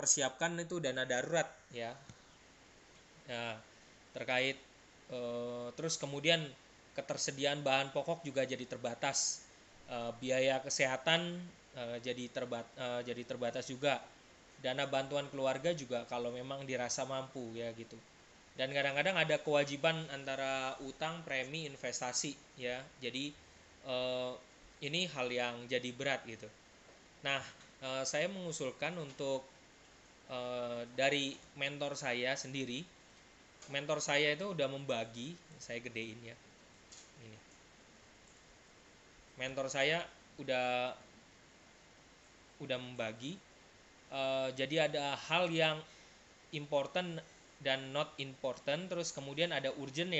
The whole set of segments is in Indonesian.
mempersiapkan itu dana darurat ya. Nah, terkait terus kemudian ketersediaan bahan pokok juga jadi terbatas. Biaya kesehatan jadi terbatas juga. Dana bantuan keluarga juga kalau memang dirasa mampu ya gitu. Dan kadang-kadang ada kewajiban antara utang, premi, investasi ya. Jadi eh, ini hal yang jadi berat gitu. Nah, saya mengusulkan untuk dari mentor saya sendiri. Mentor saya itu udah membagi, saya gedein ya. Ini. Mentor saya udah membagi. Jadi ada hal yang important dan not important, terus kemudian ada urgent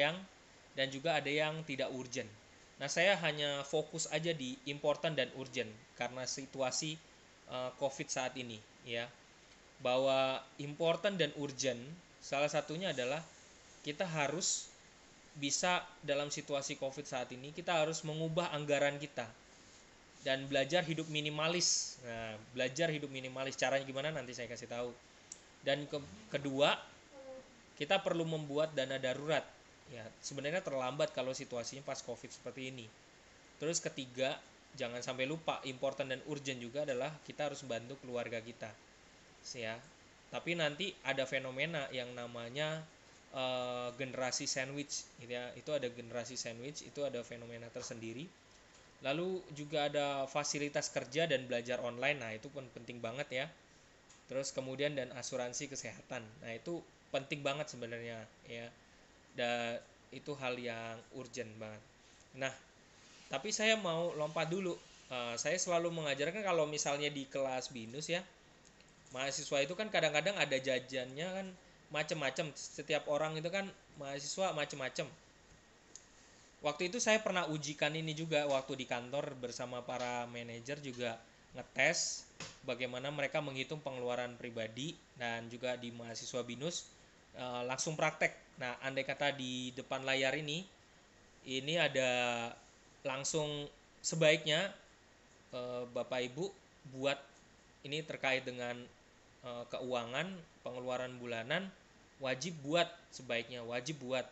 dan juga ada yang tidak urgent. Nah, saya hanya fokus aja di important dan urgent karena situasi COVID saat ini ya. Bahwa important dan urgent salah satunya adalah kita harus bisa dalam situasi COVID saat ini kita harus mengubah anggaran kita dan belajar hidup minimalis. Nah, belajar hidup minimalis caranya gimana nanti saya kasih tahu. Dan kedua, kita perlu membuat dana darurat. Ya, sebenarnya terlambat kalau situasinya pas Covid seperti ini. Terus ketiga, jangan sampai lupa important dan urgent juga adalah kita harus bantu keluarga kita. Ya. Tapi nanti ada fenomena yang namanya generasi sandwich gitu ya. Itu ada generasi sandwich, itu ada fenomena tersendiri. Lalu juga ada fasilitas kerja dan belajar online. Nah, itu pun penting banget ya. Terus kemudian dan asuransi kesehatan. Nah, itu penting banget sebenarnya ya. Dan itu hal yang urgent banget. Nah, tapi saya mau lompat dulu. Saya selalu mengajarkan kalau misalnya di kelas BINUS ya, mahasiswa itu kan kadang-kadang ada jajannya kan macem-macem. Setiap orang itu kan mahasiswa macem-macem. Waktu itu saya pernah ujikan ini juga waktu di kantor bersama para manajer juga ngetes bagaimana mereka menghitung pengeluaran pribadi dan juga di mahasiswa BINUS langsung praktek. Nah, andai kata di depan layar ini ada langsung sebaiknya Bapak Ibu buat ini terkait dengan keuangan, pengeluaran bulanan sebaiknya wajib buat.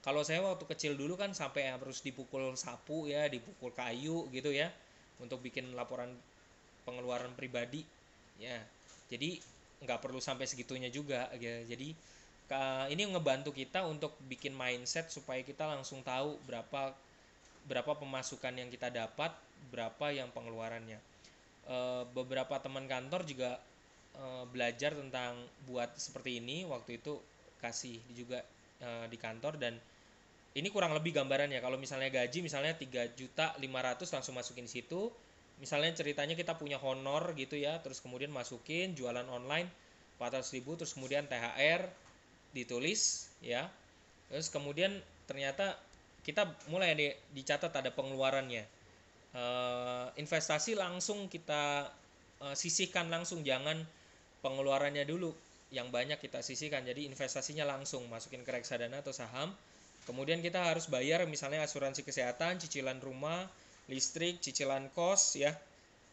Kalau saya waktu kecil dulu kan sampai harus dipukul sapu ya, dipukul kayu gitu ya untuk bikin laporan pengeluaran pribadi ya. Jadi nggak perlu sampai segitunya juga ya. Jadi ini ngebantu kita untuk bikin mindset supaya kita langsung tahu berapa pemasukan yang kita dapat, berapa yang pengeluarannya. Beberapa teman kantor juga belajar tentang buat seperti ini waktu itu kasih juga di kantor. Dan ini kurang lebih gambarannya. Kalau misalnya gaji misalnya 3.500.000 langsung masukin situ. Misalnya ceritanya kita punya honor gitu ya, terus kemudian masukin jualan online 400.000, terus kemudian THR ditulis ya. Terus kemudian ternyata kita mulai dicatat ada pengeluarannya. Investasi langsung kita sisihkan langsung, jangan pengeluarannya dulu yang banyak kita sisihkan. Jadi investasinya langsung masukin ke reksadana atau saham. Kemudian kita harus bayar misalnya asuransi kesehatan, cicilan rumah, listrik, cicilan kos ya.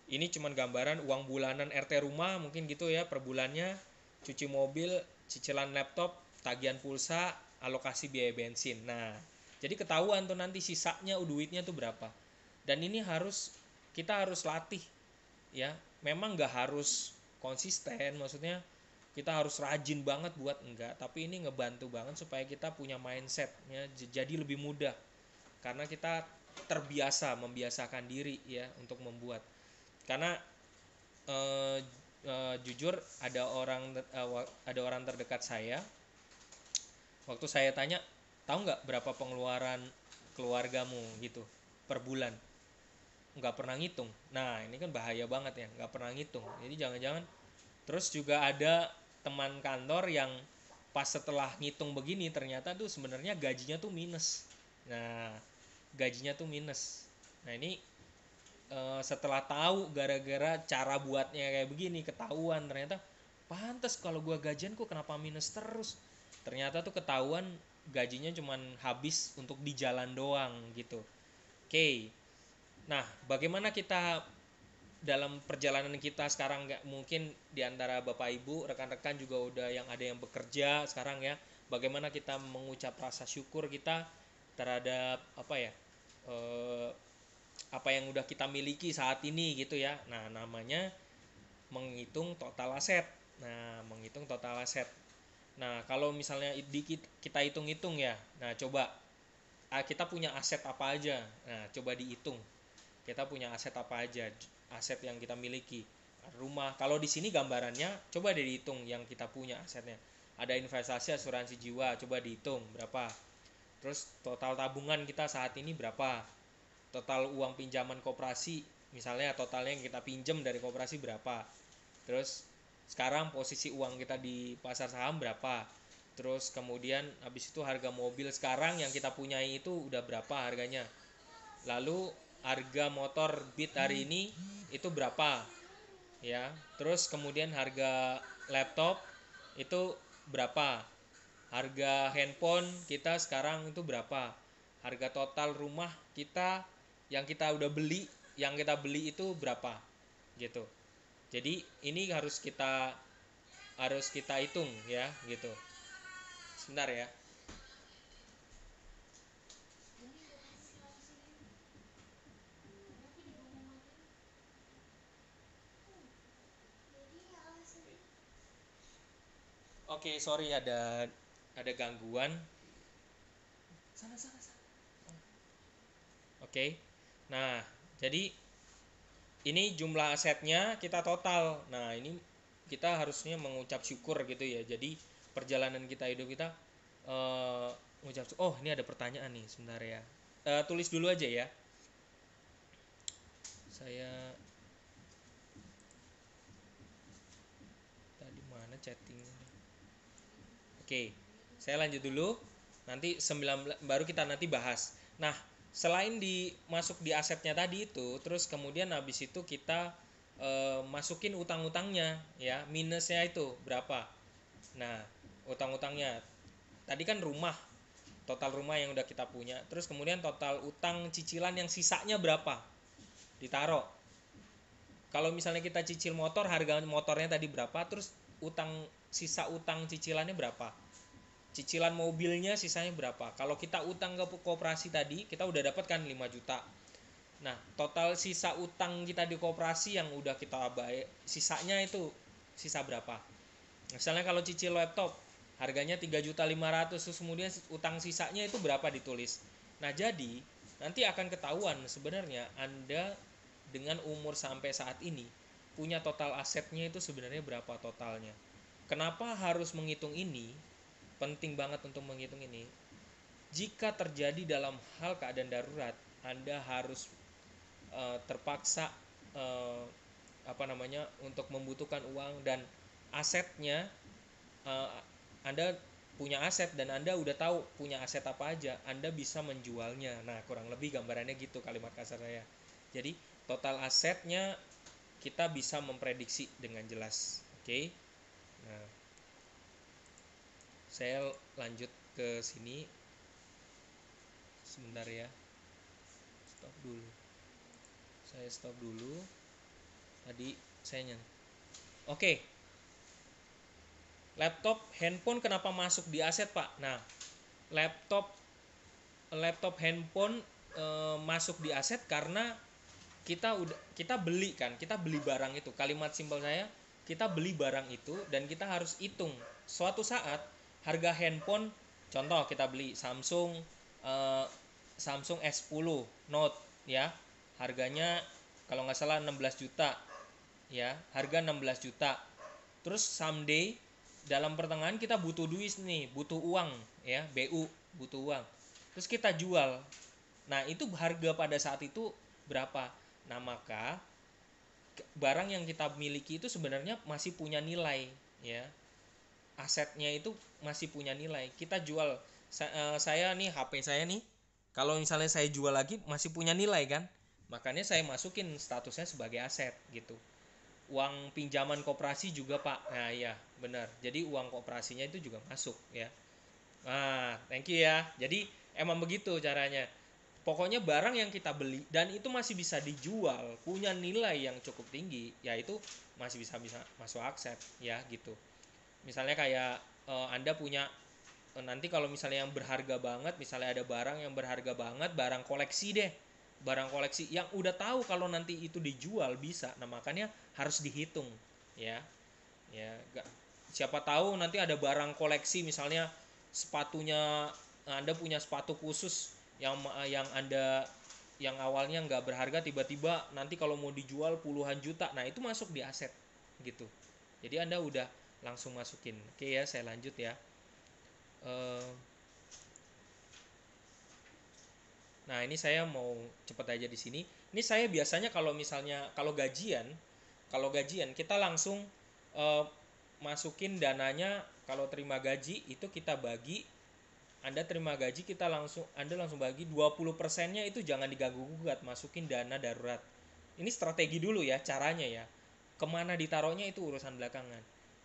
Ini cuman gambaran uang bulanan RT rumah mungkin gitu ya per bulannya, cuci mobil, cicilan laptop, tagihan pulsa, alokasi biaya bensin. Nah, jadi ketahuan tuh nanti sisanya duitnya tuh berapa. Dan ini kita harus latih ya. Memang nggak harus konsisten, maksudnya kita harus rajin banget buat enggak, tapi ini ngebantu banget supaya kita punya mindsetnya jadi lebih mudah karena kita membiasakan diri ya untuk membuat. Karena eh, jujur ada orang terdekat saya, waktu saya tanya, tahu nggak berapa pengeluaran keluargamu gitu per bulan, nggak pernah ngitung. Nah, ini kan bahaya banget ya, nggak pernah ngitung. Jadi jangan-jangan. Terus juga ada teman kantor yang pas setelah ngitung begini ternyata tuh sebenarnya gajinya tuh minus. Nah, gajinya tuh minus. Nah, ini setelah tahu gara-gara cara buatnya kayak begini ketahuan ternyata pantas kalau gua gajian kok kenapa minus terus. Ternyata tuh ketahuan gajinya cuman habis untuk di jalan doang gitu. Oke. Nah, bagaimana kita dalam perjalanan kita sekarang, nggak mungkin diantara bapak ibu rekan-rekan juga udah yang ada yang bekerja sekarang ya, bagaimana kita mengucap rasa syukur kita terhadap apa ya, eh, apa yang udah kita miliki saat ini gitu ya. Nah, namanya menghitung total aset. Nah, menghitung total aset. Nah, kalau misalnya kita hitung-hitung ya. Nah, coba kita punya aset apa aja. Nah, coba dihitung. Kita punya aset apa aja? Aset yang kita miliki. Rumah. Kalau di sini gambarannya coba dihitung yang kita punya asetnya. Ada investasi asuransi jiwa, coba dihitung berapa. Terus total tabungan kita saat ini berapa? Total uang pinjaman koperasi, misalnya totalnya yang kita pinjam dari koperasi berapa? Terus sekarang posisi uang kita di pasar saham berapa? Terus kemudian habis itu harga mobil sekarang yang kita punyai itu udah berapa harganya? Lalu harga motor Beat hari ini itu berapa? Ya. Terus kemudian harga laptop itu berapa? Harga handphone kita sekarang itu berapa? Harga total rumah kita yang kita beli itu berapa? Gitu. Jadi ini harus kita hitung ya, gitu. Sebentar ya. Oke, sorry ada gangguan. Sana sana sana. Oke. Nah, jadi ini jumlah asetnya kita total. Nah, ini kita harusnya mengucap syukur gitu ya. Jadi perjalanan kita hidup kita mengucap syukur. Oh, ini ada pertanyaan nih, sebentar ya. Tulis dulu aja ya. Saya tadi mana chatting. Oke. Saya lanjut dulu. Nanti 19 baru kita nanti bahas. Nah, selain masuk di asetnya tadi itu, terus kemudian habis itu kita masukin utang-utangnya ya, minusnya itu berapa. Nah, utang-utangnya tadi kan rumah, total rumah yang udah kita punya, terus kemudian total utang cicilan yang sisanya berapa ditaruh. Kalau misalnya kita cicil motor, harga motornya tadi berapa, terus sisa utang cicilannya berapa, cicilan mobilnya sisanya berapa. Kalau kita utang ke koperasi tadi kita udah dapat kan 5 juta. Nah, total sisa utang kita di koperasi yang udah kita bayar sisanya itu sisa berapa. Misalnya kalau cicil laptop harganya 3.500.000, terus kemudian utang sisanya itu berapa ditulis. Nah, jadi nanti akan ketahuan sebenarnya Anda dengan umur sampai saat ini punya total asetnya itu sebenarnya berapa totalnya. Kenapa harus menghitung ini? Penting banget untuk menghitung ini. Jika terjadi dalam hal keadaan darurat, Anda harus terpaksa uh, untuk membutuhkan uang dan asetnya. uh, Anda punya aset dan Anda udah tahu punya aset apa aja, Anda bisa menjualnya. Nah, kurang lebih gambarannya gitu kalimat kasar saya. Jadi total asetnya kita bisa memprediksi dengan jelas. Oke. Nah, saya lanjut ke sini sebentar ya. Stop dulu. Saya stop dulu. Tadi saya nyanyi. Oke. Laptop, handphone kenapa masuk di aset, Pak? Nah, laptop handphone masuk di aset karena kita beli kan, kita beli barang itu. Kalimat simpel saya, kita beli barang itu dan kita harus hitung suatu saat harga handphone. Contoh kita beli Samsung S10 Note ya, harganya kalau nggak salah 16 juta ya, harga 16 juta. Terus someday dalam pertengahan kita butuh duit nih, butuh uang ya, BU, butuh uang. Terus kita jual. Nah, itu harga pada saat itu berapa? Nah, maka barang yang kita miliki itu sebenarnya masih punya nilai ya. Asetnya itu masih punya nilai. Kita jual, saya nih HP saya nih, kalau misalnya saya jual lagi masih punya nilai kan, makanya saya masukin statusnya sebagai aset gitu. Uang pinjaman koperasi juga, Pak. Nah, iya benar, jadi uang koperasinya itu juga masuk ya. Nah, thank you ya. Jadi emang begitu caranya. pokoknya barang yang kita beli dan itu masih bisa dijual, punya nilai yang cukup tinggi, ya itu masih bisa bisa masuk akses ya gitu. Misalnya kayak Anda punya nanti kalau misalnya yang berharga banget, misalnya ada barang yang berharga banget, barang koleksi deh, barang koleksi yang udah tahu kalau nanti itu dijual bisa, nah makanya harus dihitung ya. Ya gak, siapa tahu nanti ada barang koleksi, misalnya sepatunya, Anda punya sepatu khusus yang Anda yang awalnya nggak berharga, tiba-tiba nanti kalau mau dijual puluhan juta, nah itu masuk di aset gitu. Jadi Anda udah langsung masukin. Oke ya, saya lanjut ya. Eh, Nah, ini saya mau cepet aja di sini. Ini saya biasanya kalau misalnya kalau gajian kita langsung eh, masukin dananya. Kalau terima gaji itu kita bagi, Anda terima gaji, Anda langsung bagi 20%-nya itu jangan diganggu gugat, masukin dana darurat. Ini strategi dulu ya caranya ya. Kemana ditaruhnya itu urusan belakangan.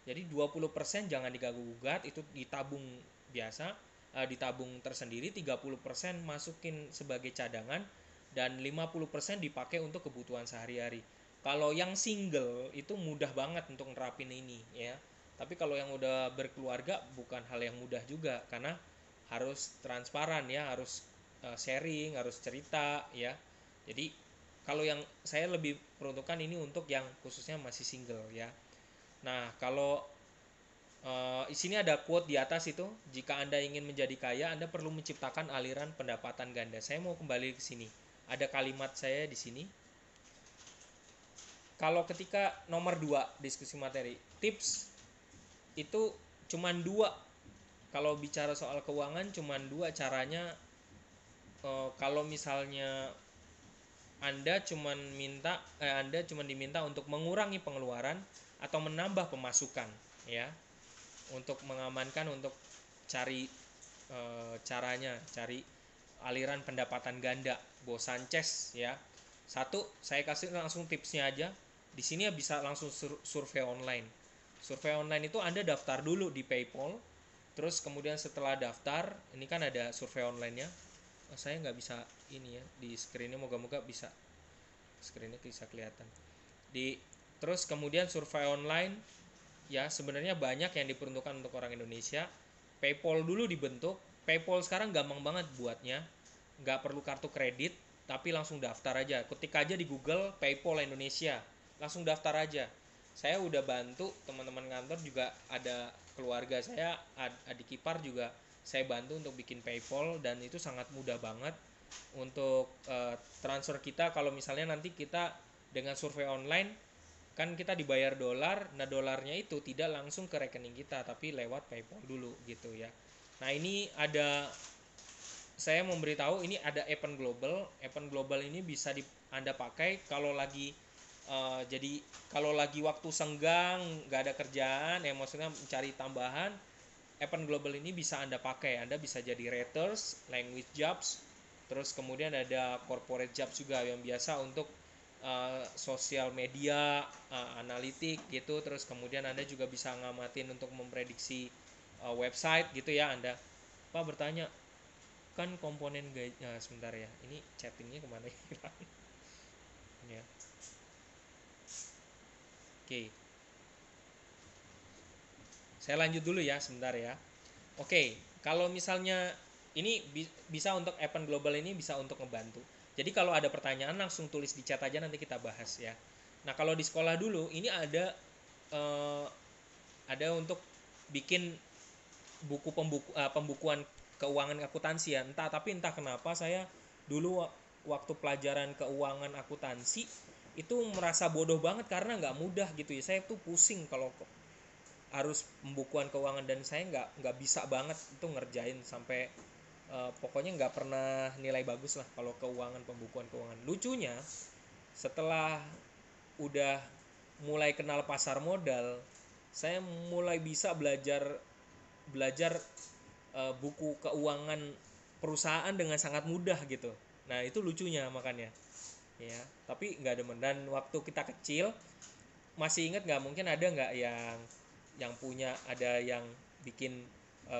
Jadi 20% jangan diganggu gugat, itu ditabung biasa, ditabung tersendiri, 30% masukin sebagai cadangan, dan 50% dipakai untuk kebutuhan sehari-hari. Kalau yang single itu mudah banget untuk nerapin ini ya. Tapi kalau yang udah berkeluarga bukan hal yang mudah juga, karena harus transparan ya, harus sharing, harus cerita ya. Jadi kalau yang saya lebih peruntukkan ini untuk yang khususnya masih single ya. Nah, kalau di sini ada quote di atas itu, jika Anda ingin menjadi kaya, Anda perlu menciptakan aliran pendapatan ganda. Saya mau kembali ke sini. Ada kalimat saya di sini. Kalau ketika nomor 2 diskusi materi, tips itu cuman dua. Kalau bicara soal keuangan cuman dua caranya. Kalau misalnya Anda cuman diminta untuk mengurangi pengeluaran atau menambah pemasukan ya, untuk mengamankan, untuk cari caranya, cari aliran pendapatan ganda. Bos Sanchez ya. Satu, saya kasih langsung tipsnya aja. Di sini ya bisa langsung survei online. Survei online itu Anda daftar dulu di PayPal. Terus kemudian setelah daftar, ini kan ada survei online-nya. Saya nggak bisa ini ya di screen-nya, moga-moga bisa screen-nya bisa kelihatan. Terus kemudian survei online ya, sebenarnya banyak yang diperuntukkan untuk orang Indonesia. PayPal dulu dibentuk. PayPal sekarang gampang banget buatnya, nggak perlu kartu kredit, tapi langsung daftar aja. Ketik aja di Google PayPal Indonesia, langsung daftar aja. Saya udah bantu teman-teman kantor juga, ada keluarga saya, adik ipar juga saya bantu untuk bikin PayPal, dan itu sangat mudah banget untuk transfer kita. Kalau misalnya nanti kita dengan survei online, kan kita dibayar dolar, nah dolarnya itu tidak langsung ke rekening kita tapi lewat PayPal dulu gitu ya. Nah, ini ada, saya memberitahu ini ada Event Global. Event Global ini bisa Anda pakai kalau lagi jadi kalau lagi waktu senggang, nggak ada kerjaan ya, maksudnya mencari tambahan, Event Global ini bisa Anda pakai. Anda bisa jadi writers, language jobs, terus kemudian ada corporate jobs juga yang biasa untuk sosial media, analitik gitu. Terus kemudian Anda juga bisa ngamatin untuk memprediksi website gitu ya. Anda bertanya, kan komponen gaji, sebentar ya, ini chattingnya kemana ya. Oke, saya lanjut dulu ya sebentar ya. Oke, kalau misalnya ini bisa untuk event global, ini bisa untuk ngebantu. Jadi kalau ada pertanyaan langsung tulis di chat aja, nanti kita bahas ya. Nah, kalau di sekolah dulu ini eh, ada untuk bikin pembukuan keuangan akuntansi ya. Entah kenapa saya dulu waktu pelajaran keuangan akuntansi itu merasa bodoh banget karena nggak mudah gitu ya. Saya tuh pusing kalau harus pembukuan keuangan, dan saya nggak bisa banget itu ngerjain sampai pokoknya nggak pernah nilai bagus lah kalau keuangan, pembukuan keuangan. Lucunya setelah udah mulai kenal pasar modal, saya mulai bisa belajar belajar buku keuangan perusahaan dengan sangat mudah gitu. Nah, itu lucunya makanya ya. Tapi nggak demen. Dan waktu kita kecil, masih inget nggak, mungkin ada nggak yang punya, ada yang bikin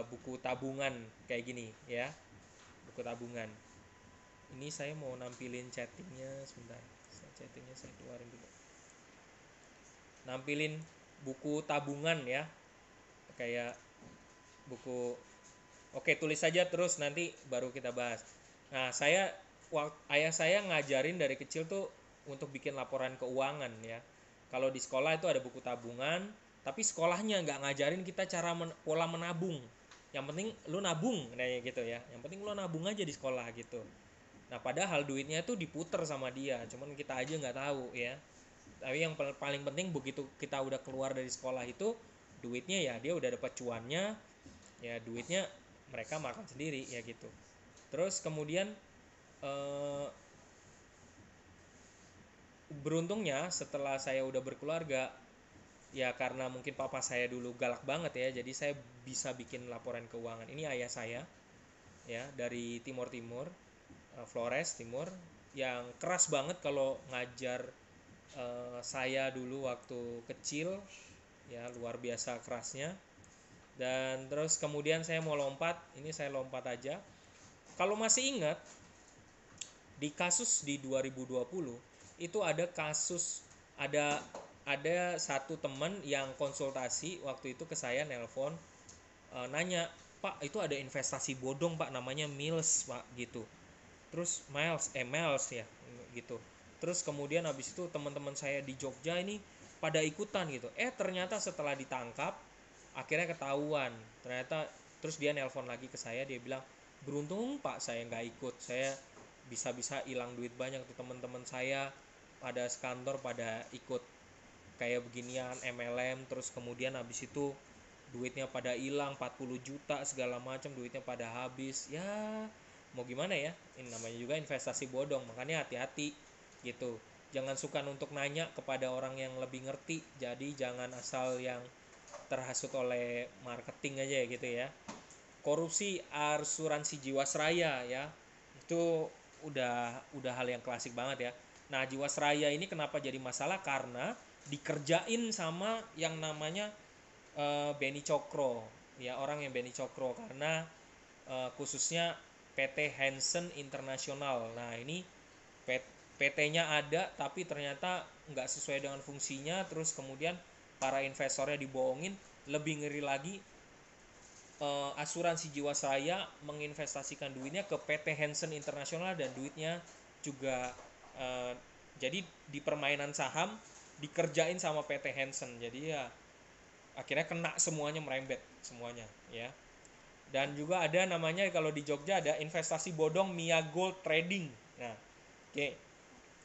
buku tabungan kayak gini ya, buku tabungan. Ini saya mau nampilin chattingnya sebentar. Chattingnya saya keluarin dulu. Nampilin buku tabungan ya, kayak buku. Oke, tulis saja terus nanti baru kita bahas. Nah, ayah saya ngajarin dari kecil tuh untuk bikin laporan keuangan ya. Kalau di sekolah itu ada buku tabungan, tapi sekolahnya nggak ngajarin kita cara pola menabung. Yang penting lu nabung, kayak gitu ya. Yang penting lu nabung aja di sekolah gitu. Nah, padahal duitnya tuh diputer sama dia, cuman kita aja nggak tahu ya. Tapi yang paling penting begitu kita udah keluar dari sekolah itu, duitnya ya dia udah dapat cuannya, ya duitnya mereka makan sendiri ya gitu. Terus kemudian eh, beruntungnya setelah saya udah berkeluarga, ya karena mungkin papa saya dulu galak banget ya, jadi saya bisa bikin laporan keuangan. Ini ayah saya ya, dari Timur Timur, Flores Timur, yang keras banget kalau ngajar saya dulu waktu kecil, ya luar biasa kerasnya. Dan terus kemudian saya mau lompat, ini saya lompat aja. Kalau masih ingat, di kasus di 2020 itu ada kasus, ada satu teman yang konsultasi waktu itu ke saya, nelpon, nanya, Pak itu ada investasi bodong Pak, namanya Mills Pak gitu. Terus Miles ya gitu. Terus kemudian habis itu teman-teman saya di Jogja ini pada ikutan gitu. Ternyata setelah ditangkap akhirnya ketahuan. Ternyata terus dia nelpon lagi ke saya, dia bilang, beruntung Pak saya nggak ikut, saya bisa-bisa hilang duit banyak tuh, teman-teman saya pada sekantor pada ikut kayak beginian MLM. Terus kemudian habis itu duitnya pada hilang 40 juta segala macam, duitnya pada habis ya. Mau gimana ya, ini namanya juga investasi bodong, makanya hati-hati gitu. Jangan suka untuk nanya kepada orang yang lebih ngerti, jadi jangan asal yang terhasut oleh marketing aja gitu ya. Korupsi asuransi jiwasraya ya, itu udah hal yang klasik banget ya. Nah, jiwasraya ini kenapa jadi masalah, karena dikerjain sama yang namanya Beni Cokro ya, orang yang Beni Cokro, karena khususnya PT Hansen Internasional. Nah, ini PT-nya ada tapi ternyata nggak sesuai dengan fungsinya, terus kemudian para investornya dibohongin. Lebih ngeri lagi, asuransi jiwasraya menginvestasikan duitnya ke PT Hansen Internasional dan duitnya juga eh, jadi di permainan saham dikerjain sama PT Hansen. Jadi ya akhirnya kena semuanya, merembet semuanya ya. Dan juga ada namanya, kalau di Jogja ada investasi bodong Mia Gold Trading. Nah, oke,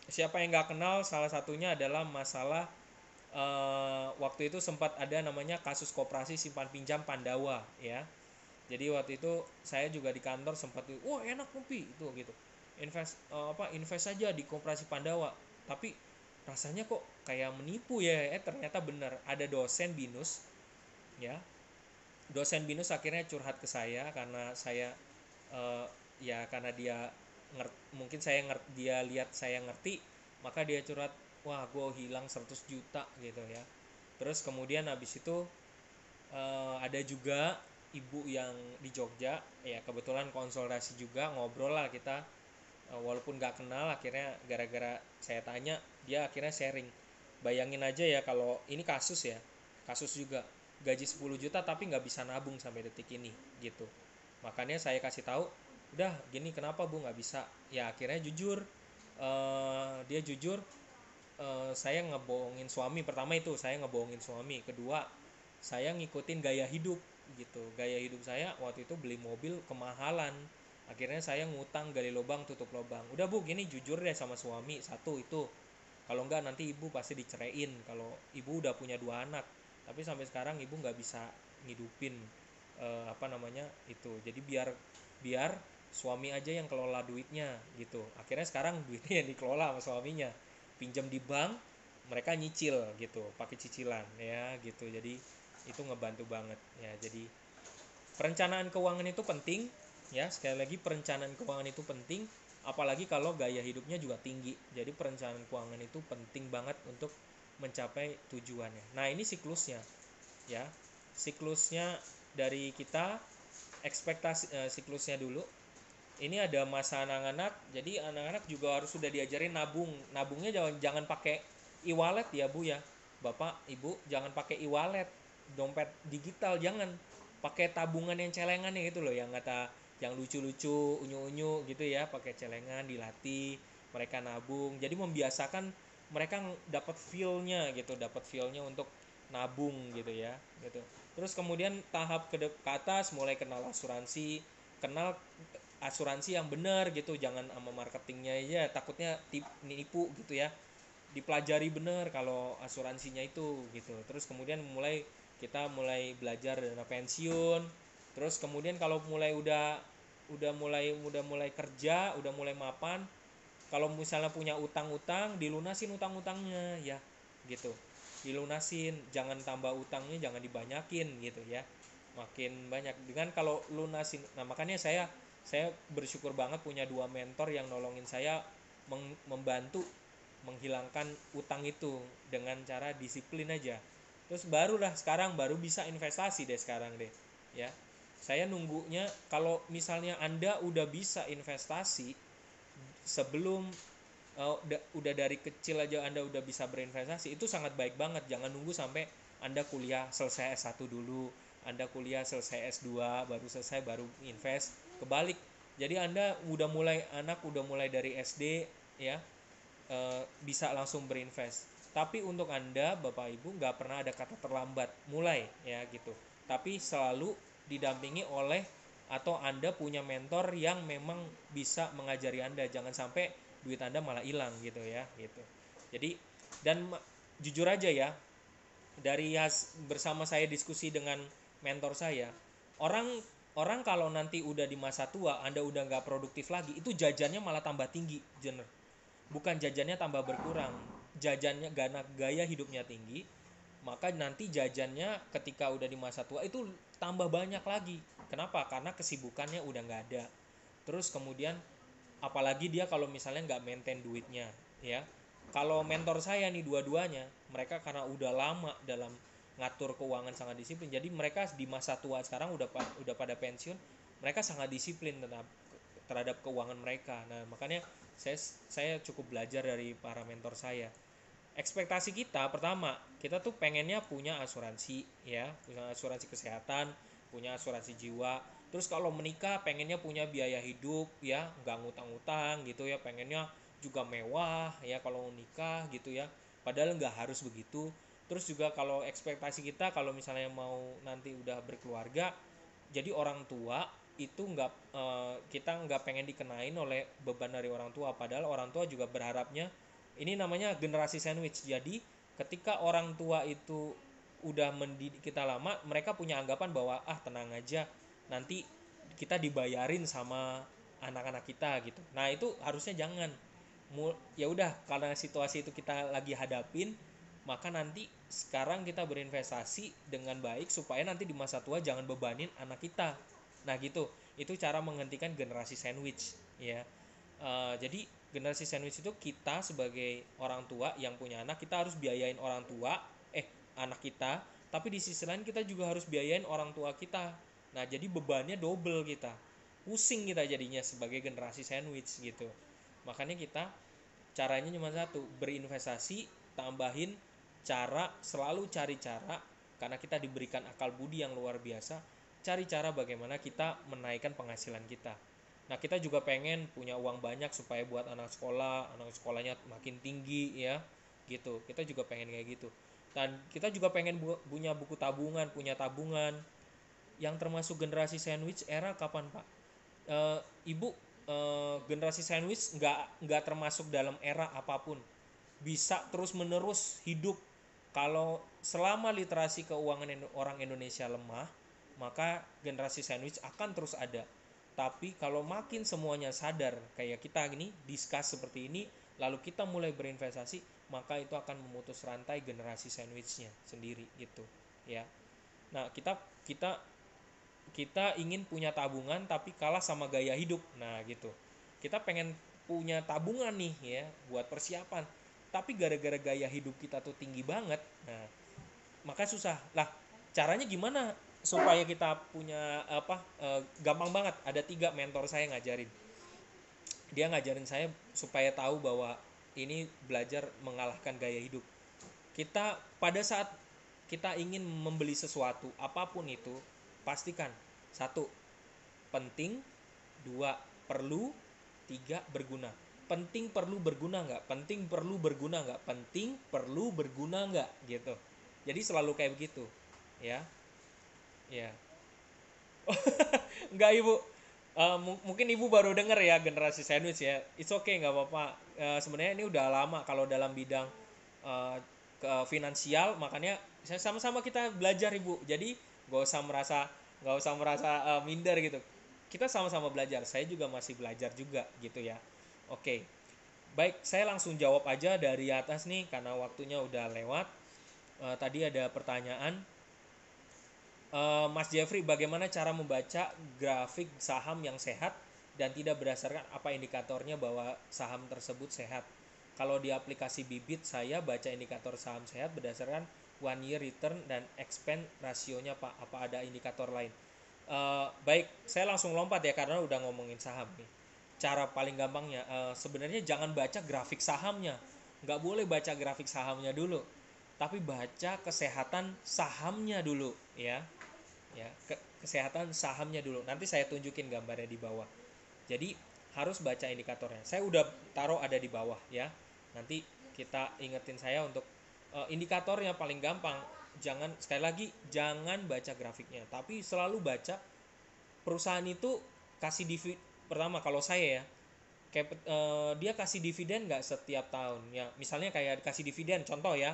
siapa yang nggak kenal, salah satunya adalah masalah waktu itu sempat ada namanya kasus koperasi simpan pinjam Pandawa ya. Jadi waktu itu saya juga di kantor sempat, wah enak ngopi itu gitu, invest aja di koperasi Pandawa, tapi rasanya kok kayak menipu ya. Ternyata benar, ada dosen binus ya, dosen binus akhirnya curhat ke saya karena saya ya karena dia mungkin dia lihat saya ngerti, maka dia curhat, wah gue hilang 100 juta gitu ya. Terus kemudian habis itu ada juga ibu yang di Jogja ya, kebetulan konsultasi juga, ngobrol lah kita. Walaupun nggak kenal, akhirnya gara-gara saya tanya, dia akhirnya sharing. Bayangin aja ya, kalau ini kasus ya, kasus juga, gaji 10 juta tapi nggak bisa nabung sampai detik ini gitu. Makanya saya kasih tahu, udah gini, kenapa bu nggak bisa ya. Akhirnya jujur, dia jujur, saya ngebohongin suami. Pertama itu saya ngebohongin suami, kedua saya ngikutin gaya hidup gitu. Gaya hidup saya waktu itu beli mobil kemahalan, akhirnya saya ngutang, gali lubang tutup lubang. Udah bu gini, jujur deh sama suami, satu itu, kalau enggak nanti ibu pasti diceraiin. Kalau ibu udah punya 2 anak tapi sampai sekarang ibu nggak bisa ngidupin apa namanya itu, jadi biar biar suami aja yang kelola duitnya gitu. Akhirnya sekarang duitnya yang dikelola sama suaminya, pinjam di bank, mereka nyicil gitu, pakai cicilan ya gitu. Jadi itu ngebantu banget ya. Jadi perencanaan keuangan itu penting ya, sekali lagi perencanaan keuangan itu penting, apalagi kalau gaya hidupnya juga tinggi. Jadi perencanaan keuangan itu penting banget untuk mencapai tujuannya. Nah, ini siklusnya ya, siklusnya dari kita, ekspektasi siklusnya dulu ini ada masa anak-anak, jadi anak-anak juga harus sudah diajarin nabung. Nabungnya jangan jangan pakai e-wallet ya Bu ya. Bapak, Ibu, jangan pakai e-wallet, dompet digital jangan. Pakai tabungan yang celengan itu loh, yang kata yang lucu-lucu, unyu-unyu gitu ya, pakai celengan dilatih, mereka nabung. Jadi membiasakan mereka dapat feel-nya gitu, dapat feel-nya untuk nabung gitu ya, gitu. Terus kemudian tahap ke atas mulai kenal asuransi, kenal asuransi yang benar gitu, jangan sama marketingnya aja takutnya nipu gitu ya, dipelajari benar kalau asuransinya itu gitu. Terus kemudian kita mulai belajar dana pensiun. Terus kemudian kalau udah mulai kerja, udah mulai mapan, kalau misalnya punya utang-utang, dilunasin utang-utangnya ya gitu, dilunasin, jangan tambah utangnya, jangan dibanyakin gitu ya, makin banyak dengan kalau lunasin. Nah makanya saya bersyukur banget punya dua mentor yang nolongin saya membantu menghilangkan utang itu dengan cara disiplin aja. Terus barulah sekarang baru bisa investasi deh sekarang deh ya. Saya nunggunya kalau misalnya Anda udah bisa investasi sebelum udah dari kecil aja Anda udah bisa berinvestasi, itu sangat baik banget. Jangan nunggu sampai Anda kuliah selesai S1 dulu, Anda kuliah selesai S2 baru selesai baru invest. Kebalik. Jadi anak udah mulai dari SD ya, bisa langsung berinvest. Tapi untuk Anda Bapak Ibu nggak pernah ada kata terlambat mulai ya gitu. Tapi selalu didampingi oleh atau Anda punya mentor yang memang bisa mengajari Anda. Jangan sampai duit Anda malah hilang gitu ya gitu. Jadi dan jujur aja ya, dari bersama saya diskusi dengan mentor saya, orang orang kalau nanti udah di masa tua Anda udah nggak produktif lagi, itu jajannya malah tambah tinggi, Jenner. Bukan jajannya tambah berkurang, jajannya gaya hidupnya tinggi, maka nanti jajannya ketika udah di masa tua itu tambah banyak lagi. Kenapa? Karena kesibukannya udah nggak ada. Terus kemudian apalagi dia kalau misalnya nggak maintain duitnya ya. Kalau mentor saya nih dua-duanya, mereka karena udah lama dalam ngatur keuangan sangat disiplin, jadi mereka di masa tua sekarang udah pada pensiun, mereka sangat disiplin terhadap keuangan mereka. Nah makanya saya cukup belajar dari para mentor saya. Ekspektasi kita pertama, kita tuh pengennya punya asuransi ya, punya asuransi kesehatan, punya asuransi jiwa. Terus kalau menikah pengennya punya biaya hidup ya, nggak ngutang-ngutang gitu ya, pengennya juga mewah ya kalau nikah gitu ya, padahal nggak harus begitu. Terus juga kalau ekspektasi kita kalau misalnya mau nanti udah berkeluarga, jadi orang tua itu kita nggak pengen dikenain oleh beban dari orang tua, padahal orang tua juga berharapnya ini namanya generasi sandwich. Jadi ketika orang tua itu udah mendidik kita lama, mereka punya anggapan bahwa tenang aja, nanti kita dibayarin sama anak-anak kita gitu. Nah itu harusnya jangan. Ya udah, karena situasi itu kita lagi hadapin, maka nanti sekarang kita berinvestasi dengan baik supaya nanti di masa tua jangan bebanin anak kita. Nah gitu, itu cara menghentikan generasi sandwich ya. Jadi generasi sandwich itu kita sebagai orang tua yang punya anak, kita harus biayain orang tua, anak kita, tapi di sisi lain kita juga harus biayain orang tua kita. Nah jadi bebannya double, kita pusing kita jadinya sebagai generasi sandwich gitu. Makanya kita caranya cuma satu, berinvestasi, tambahin selalu cari cara, karena kita diberikan akal budi yang luar biasa, cari cara bagaimana kita menaikkan penghasilan kita. Nah kita juga pengen punya uang banyak supaya buat anak sekolahnya makin tinggi ya gitu, kita juga pengen kayak gitu. Dan kita juga pengen punya buku tabungan, punya tabungan. Yang termasuk generasi sandwich era kapan Pak? Ibu, generasi sandwich nggak termasuk dalam era apapun, bisa terus menerus hidup. Kalau selama literasi keuangan orang Indonesia lemah, maka generasi sandwich akan terus ada. Tapi kalau makin semuanya sadar kayak kita gini, discuss seperti ini, lalu kita mulai berinvestasi, maka itu akan memutus rantai generasi sandwichnya sendiri gitu ya. Nah kita kita kita ingin punya tabungan tapi kalah sama gaya hidup. Nah gitu, kita pengen punya tabungan nih ya buat persiapan, tapi gara-gara gaya hidup kita tuh tinggi banget, nah maka susah lah. Caranya gimana supaya kita punya gampang banget, ada 3 mentor saya ngajarin. dia ngajarin saya supaya tahu bahwa ini belajar mengalahkan gaya hidup. Kita pada saat kita ingin membeli sesuatu apapun itu, pastikan satu, penting, dua, perlu, tiga, berguna. Penting perlu berguna nggak, penting perlu berguna nggak, penting perlu berguna nggak, gitu. Jadi selalu kayak begitu, ya. Ya. Nggak ibu. Mungkin ibu baru denger ya generasi sandwich ya. It's okay, nggak apa-apa. Sebenarnya ini udah lama kalau dalam bidang uh, ke finansial, makanya sama-sama kita belajar ibu. Jadi nggak usah merasa minder gitu. Kita sama-sama belajar. Saya juga masih belajar juga gitu ya. Oke. Baik, saya langsung jawab aja dari atas nih karena waktunya udah lewat. Tadi ada pertanyaan, Mas Jeffrey, bagaimana cara membaca grafik saham yang sehat dan tidak berdasarkan apa indikatornya bahwa saham tersebut sehat? Kalau di aplikasi Bibit, saya baca indikator saham sehat berdasarkan one year return dan expense rasionya, Pak. Apa ada indikator lain? Baik, saya langsung lompat ya karena udah ngomongin saham nih. Cara paling gampangnya, sebenarnya jangan baca grafik sahamnya. Nggak boleh baca grafik sahamnya dulu, tapi baca kesehatan sahamnya dulu, ya. Kesehatan sahamnya dulu, nanti saya tunjukin gambarnya di bawah. Jadi harus baca indikatornya, saya udah taruh ada di bawah ya. Nanti kita ingetin saya untuk indikatornya paling gampang. Jangan, sekali lagi, jangan baca grafiknya, tapi selalu baca perusahaan itu kasih dividen. Pertama kalau saya ya, kayak dia kasih dividen nggak setiap tahun ya, misalnya kayak kasih dividen, contoh ya,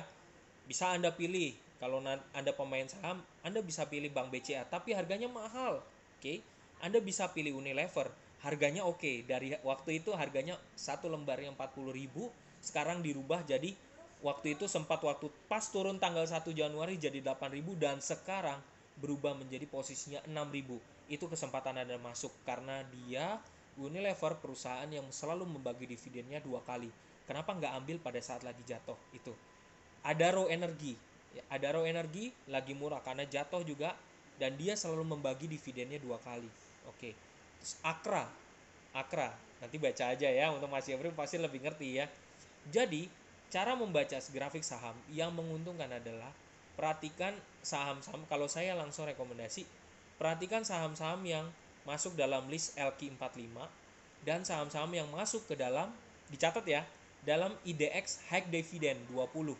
bisa Anda pilih, kalau Anda pemain saham, Anda bisa pilih Bank BCA, tapi harganya mahal. Oke. Anda bisa pilih Unilever, harganya oke. Dari waktu itu harganya satu lembarnya 40.000, sekarang dirubah jadi, waktu itu sempat waktu pas turun tanggal 1 Januari jadi 8.000 dan sekarang berubah menjadi posisinya 6.000. Itu kesempatan Anda masuk karena dia Unilever perusahaan yang selalu membagi dividennya 2 kali. Kenapa nggak ambil pada saat lagi jatuh itu? Adaro Energi, ya, Adaro Energi lagi murah karena jatuh juga dan dia selalu membagi dividennya 2 kali. Oke. Terus Akra nanti baca aja ya, untuk Mas Yefri pasti lebih ngerti ya. Jadi cara membaca grafik saham yang menguntungkan adalah perhatikan saham-saham, kalau saya langsung rekomendasi perhatikan saham-saham yang masuk dalam list LQ45 dan saham-saham yang masuk ke dalam, dicatat ya, dalam IDX High Dividend 20.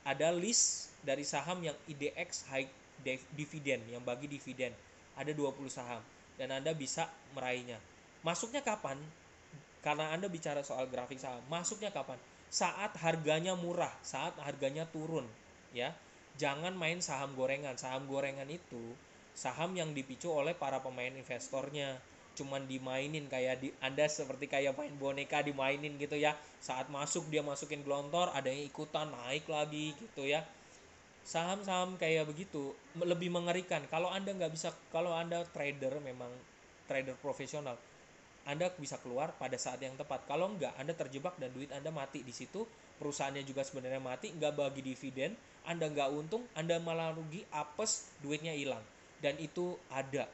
Ada list dari saham yang IDX High Dividend, yang bagi dividen. Ada 20 saham dan Anda bisa meraihnya. Masuknya kapan? Karena Anda bicara soal grafik saham, masuknya kapan? Saat harganya murah, saat harganya turun, ya. Jangan main saham gorengan. Saham gorengan itu saham yang dipicu oleh para pemain investornya, cuman dimainin kayak Anda seperti kayak main boneka dimainin gitu ya. Saat masuk dia masukin gelontor, ada yang ikutan naik lagi gitu ya. Saham-saham kayak begitu lebih mengerikan. Kalau Anda nggak bisa, kalau Anda trader, memang trader profesional, Anda bisa keluar pada saat yang tepat. Kalau enggak, Anda terjebak dan duit Anda mati di situ. Perusahaannya juga sebenarnya mati, nggak bagi dividen, Anda nggak untung, Anda malah rugi, apes, duitnya hilang. Dan itu ada.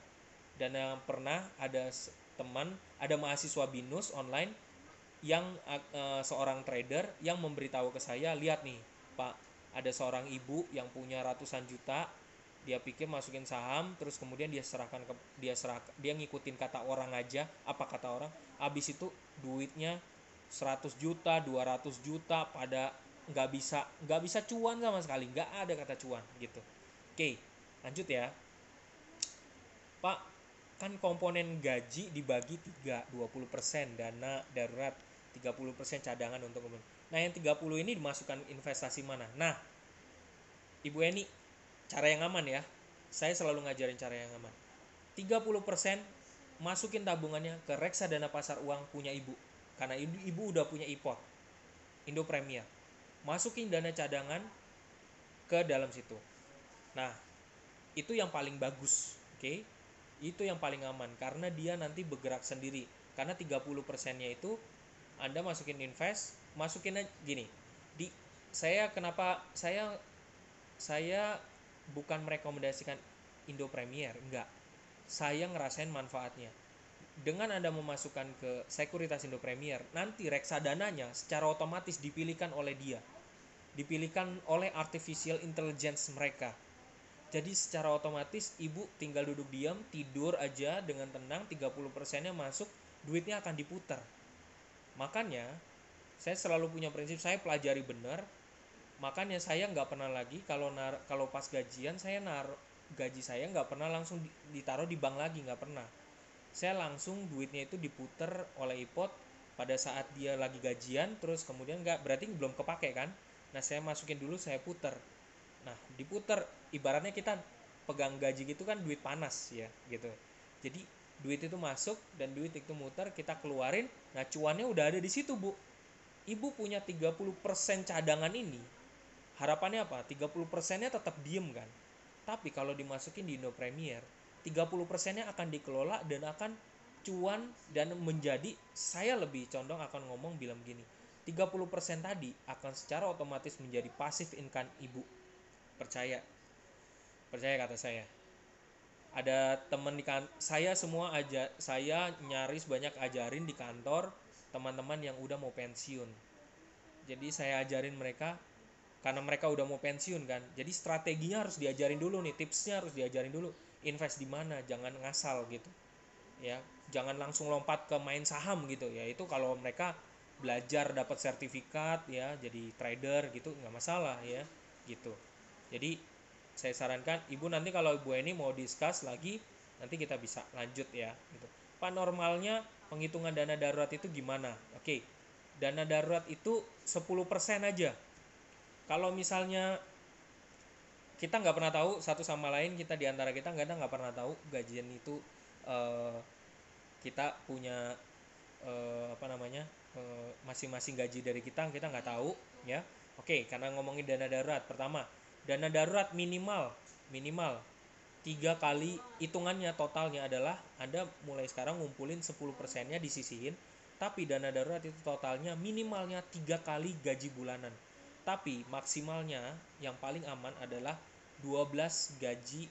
Dan yang pernah ada teman, ada mahasiswa binus online yang seorang trader yang memberitahu ke saya, lihat nih Pak, ada seorang ibu yang punya ratusan juta, dia pikir masukin saham, terus kemudian dia ngikutin kata orang aja, apa kata orang, habis itu duitnya 100 juta 200 juta pada nggak bisa cuan sama sekali, nggak ada kata cuan gitu. Oke, lanjut ya Pak. Kan komponen gaji dibagi 3, 20% dana darurat, 30% cadangan untuk kemudian. Nah, yang 30 ini dimasukkan investasi mana? Nah, Ibu Eni, cara yang aman ya. Saya selalu ngajarin cara yang aman. 30% masukin tabungannya ke reksadana pasar uang punya ibu. Karena ibu udah punya IPOT, Indo Premier. Masukin dana cadangan ke dalam situ. Nah, itu yang paling bagus. Oke? Itu yang paling aman karena dia nanti bergerak sendiri. Karena 30%-nya itu Anda masukin invest, masukin gini. Di kenapa saya bukan merekomendasikan Indo Premier, enggak. Saya ngerasain manfaatnya. dengan Anda memasukkan ke Sekuritas Indo Premier, nanti reksadananya secara otomatis dipilihkan oleh dia. Dipilihkan oleh artificial intelligence mereka. Jadi secara otomatis ibu tinggal duduk diam, tidur aja dengan tenang, 30%-nya masuk, duitnya akan diputar. Makanya saya selalu punya prinsip, saya pelajari benar. Makanya saya nggak pernah lagi kalau pas gajian saya gaji saya nggak pernah langsung ditaruh di bank lagi, nggak pernah. Saya langsung duitnya itu diputer oleh ipot pada saat dia lagi gajian, terus kemudian nggak, berarti belum kepake kan. Nah saya masukin dulu, saya puter. Nah diputer, ibaratnya kita pegang gaji gitu kan, duit panas ya gitu. Jadi duit itu masuk dan duit itu muter, kita keluarin. Nah cuannya udah ada di situ bu. Ibu punya 30% cadangan ini, harapannya apa? 30%-nya tetap diem kan. Tapi kalau dimasukin di Indo Premier, 30%-nya akan dikelola dan akan cuan dan menjadi, saya lebih condong akan ngomong bilang gini, 30% tadi akan secara otomatis menjadi passive income ibu. Percaya. Percaya kata saya. Ada teman saya semua aja, saya nyaris banyak ajarin di kantor teman-teman yang udah mau pensiun. Jadi saya ajarin mereka karena mereka udah mau pensiun kan. Jadi strateginya harus diajarin dulu nih, tipsnya harus diajarin dulu. Invest di mana, jangan ngasal gitu. Ya, jangan langsung lompat ke main saham gitu ya. Itu kalau mereka belajar dapat sertifikat ya, jadi trader gitu nggak masalah ya, gitu. Jadi saya sarankan ibu nanti kalau ibu ini mau discuss lagi, nanti kita bisa lanjut ya gitu. Pak, normalnya penghitungan dana darurat itu gimana? Oke. Dana darurat itu 10% aja. Kalau misalnya kita nggak pernah tahu satu sama lain, kita diantara kita nggak pernah tahu gajian itu, eh, kita punya apa namanya, masing-masing gaji dari kita nggak tahu ya. Oke, karena ngomongin dana darurat, pertama dana darurat minimal minimal 3 kali, hitungannya totalnya adalah Anda mulai sekarang ngumpulin 10%-nya disisihin, tapi dana darurat itu totalnya minimalnya 3 kali gaji bulanan. Tapi maksimalnya yang paling aman adalah 12 gaji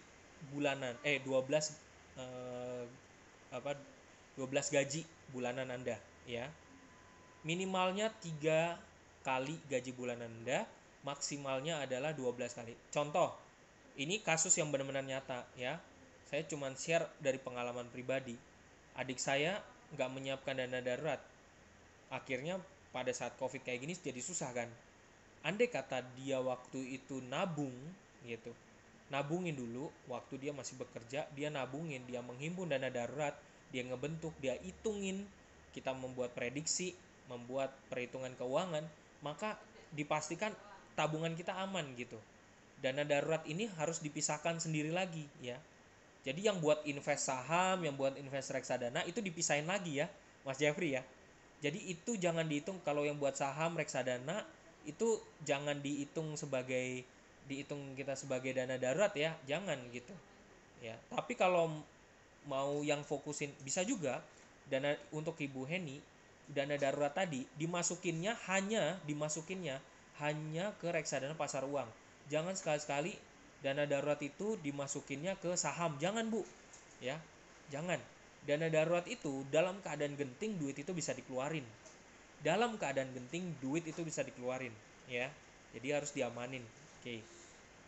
bulanan, 12 eh, apa 12 gaji bulanan Anda ya. Minimalnya 3 kali gaji bulanan Anda, maksimalnya adalah 12 kali. Contoh, ini kasus yang benar-benar nyata ya. Saya cuma share dari pengalaman pribadi. Adik saya nggak menyiapkan dana darurat. Akhirnya pada saat COVID kayak gini jadi susah kan. Andai kata dia waktu itu nabung gitu, nabungin dulu waktu dia masih bekerja, dia nabungin, dia menghimpun dana darurat, dia ngebentuk, dia hitungin, kita membuat prediksi, membuat perhitungan keuangan, maka dipastikan tabungan kita aman gitu. Dana darurat ini harus dipisahkan sendiri lagi ya. Jadi yang buat invest saham, yang buat invest reksadana itu dipisahin lagi ya, Mas Jeffrey ya. Jadi itu jangan dihitung, kalau yang buat saham, reksadana itu jangan dihitung kita sebagai dana darurat ya, jangan gitu. Ya, tapi kalau mau yang fokusin bisa juga dana untuk Ibu Heni, dana darurat tadi dimasukinnya hanya ke reksadana pasar uang. Jangan sekali-sekali dana darurat itu dimasukinnya ke saham, jangan Bu. Ya, jangan. Dana darurat itu dalam keadaan genting duit itu bisa dikeluarin. Dalam keadaan genting duit itu bisa dikeluarin ya. Jadi harus diamanin. Oke.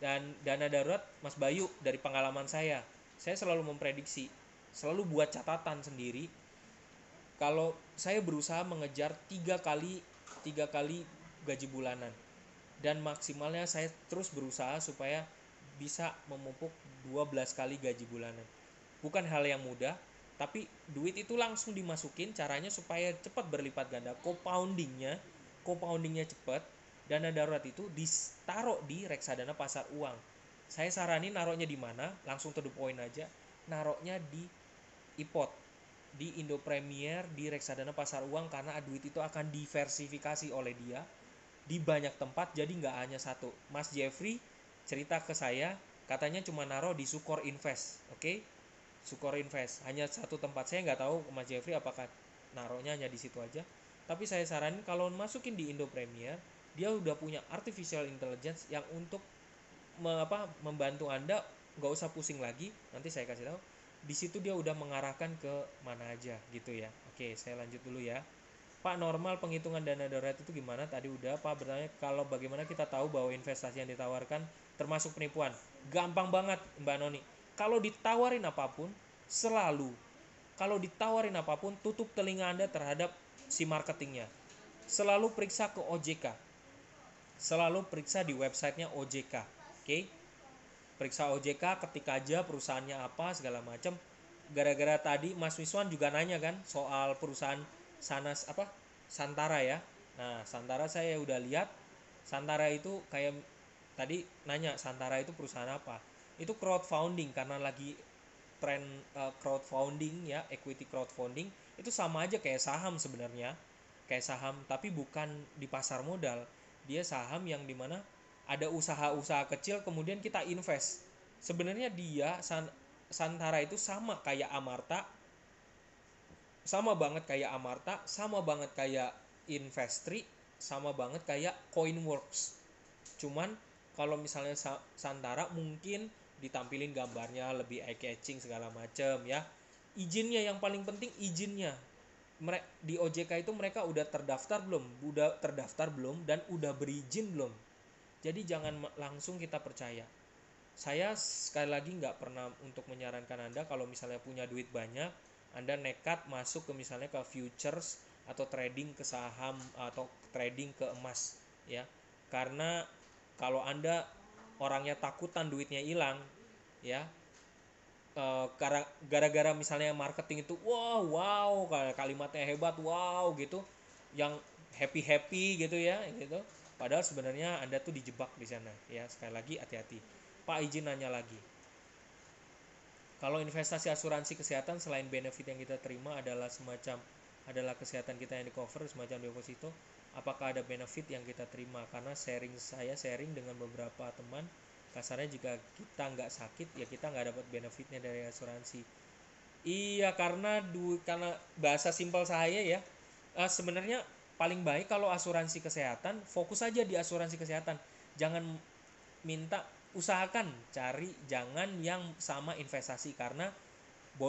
Dan dana darurat Mas Bayu, dari pengalaman saya selalu memprediksi, selalu buat catatan sendiri. Kalau saya berusaha mengejar 3 kali gaji bulanan, dan maksimalnya saya terus berusaha supaya bisa memupuk 12 kali gaji bulanan. Bukan hal yang mudah, tapi duit itu langsung dimasukin, caranya supaya cepat berlipat ganda, compoundingnya cepat. Dana darurat itu ditaruh di reksadana pasar uang. Saya saranin naruhnya di mana, langsung to the point aja, naruhnya di IPOT, di Indo Premier, di reksadana pasar uang, karena duit itu akan diversifikasi oleh dia di banyak tempat, jadi nggak hanya satu. Mas Jeffrey cerita ke saya, katanya cuma naruh di Sukor Invest, oke? Sukor Invest hanya satu tempat. Saya nggak tahu Mas Jeffrey apakah naruhnya hanya di situ aja, tapi saya saranin kalau masukin di Indo Premier, dia udah punya artificial intelligence yang untuk membantu Anda, nggak usah pusing lagi. Nanti saya kasih tahu, di situ dia udah mengarahkan ke mana aja gitu ya. Oke, saya lanjut dulu ya. Pak, normal penghitungan dana darurat itu gimana? Tadi udah Pak bertanya kalau bagaimana kita tahu bahwa investasi yang ditawarkan termasuk penipuan. Gampang banget Mbak Noni. Kalau ditawarin apapun, selalu kalau ditawarin apapun, tutup telinga Anda terhadap si marketingnya. Selalu periksa ke OJK. Selalu periksa di websitenya OJK. Oke? Periksa OJK, ketik aja perusahaannya apa segala macam. Gara-gara tadi Mas Wiswan juga nanya kan soal perusahaan Sanas apa Santara ya. Nah, Santara saya udah lihat. Santara itu kayak tadi nanya Santara itu perusahaan apa? Itu crowdfunding karena lagi tren crowdfunding ya, equity crowdfunding itu sama aja kayak saham sebenarnya. Kayak saham tapi bukan di pasar modal. Dia saham yang dimana ada usaha-usaha kecil kemudian kita invest. Sebenarnya dia Santara itu sama kayak Amarta, sama banget kayak Amarta, sama banget kayak Investri, sama banget kayak Coinworks. Cuman kalau misalnya Santara mungkin ditampilin gambarnya lebih eye catching segala macem ya. Izinnya yang paling penting izinnya. Di OJK itu mereka udah terdaftar belum? Udah terdaftar belum dan udah berizin belum? Jadi jangan langsung kita percaya. Saya sekali lagi nggak pernah untuk menyarankan Anda kalau misalnya punya duit banyak, Anda nekat masuk ke misalnya ke futures atau trading ke saham atau trading ke emas ya. Karena kalau Anda orangnya takutan duitnya hilang ya, gara-gara misalnya marketing itu wow wow kalimatnya hebat wow gitu, yang happy happy gitu ya gitu, padahal sebenarnya Anda tuh dijebak di sana ya. Sekali lagi hati-hati. Pak, izin nanya lagi, kalau investasi asuransi kesehatan selain benefit yang kita terima adalah kesehatan kita yang di cover semacam deposito, apakah ada benefit yang kita terima? Karena saya sharing dengan beberapa teman, kasarnya jika kita nggak sakit ya kita nggak dapat benefitnya dari asuransi. Iya, karena bahasa simpel saya ya, sebenarnya paling baik kalau asuransi kesehatan fokus aja di asuransi kesehatan. Jangan minta Usahakan cari jangan yang sama investasi, karena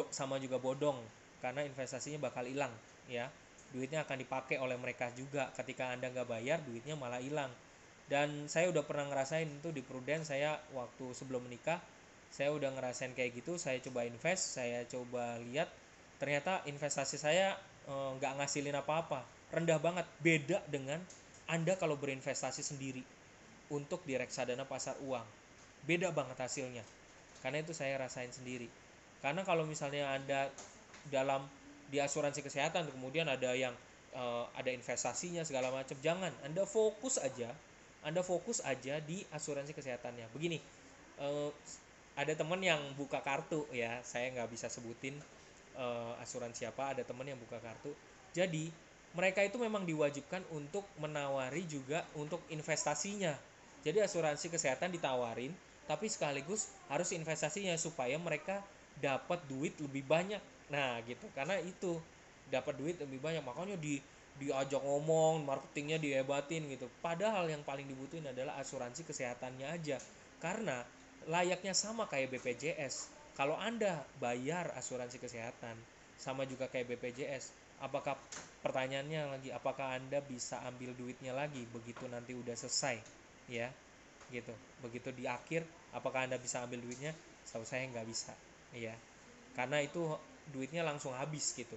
sama juga bodong, karena investasinya bakal hilang ya. Duitnya akan dipakai oleh mereka juga, ketika Anda nggak bayar duitnya malah hilang. Dan saya udah pernah ngerasain itu di Prudent. Saya waktu sebelum menikah saya udah ngerasain kayak gitu. Saya coba invest, saya coba lihat, ternyata investasi saya nggak ngasilin apa-apa, rendah banget. Beda dengan Anda kalau berinvestasi sendiri untuk di reksadana pasar uang, beda banget hasilnya. Karena itu saya rasain sendiri. Karena kalau misalnya Anda dalam di asuransi kesehatan kemudian ada yang ada investasinya segala macam, jangan. Anda fokus aja di asuransi kesehatannya. Begini, ada teman yang buka kartu ya, saya nggak bisa sebutin asuransi apa. Ada teman yang buka kartu, jadi mereka itu memang diwajibkan untuk menawari juga untuk investasinya. Jadi asuransi kesehatan ditawarin, tapi sekaligus harus investasinya supaya mereka dapat duit lebih banyak. Nah gitu, karena itu dapat duit lebih banyak makanya diajak ngomong, marketingnya dihebatin gitu. Padahal yang paling dibutuhin adalah asuransi kesehatannya aja. Karena layaknya sama kayak BPJS. Kalau Anda bayar asuransi kesehatan sama juga kayak BPJS, apakah pertanyaannya lagi, apakah Anda bisa ambil duitnya lagi begitu nanti udah selesai ya gitu. Begitu di akhir apakah Anda bisa ambil duitnya? Setahu saya nggak bisa ya, karena itu duitnya langsung habis gitu.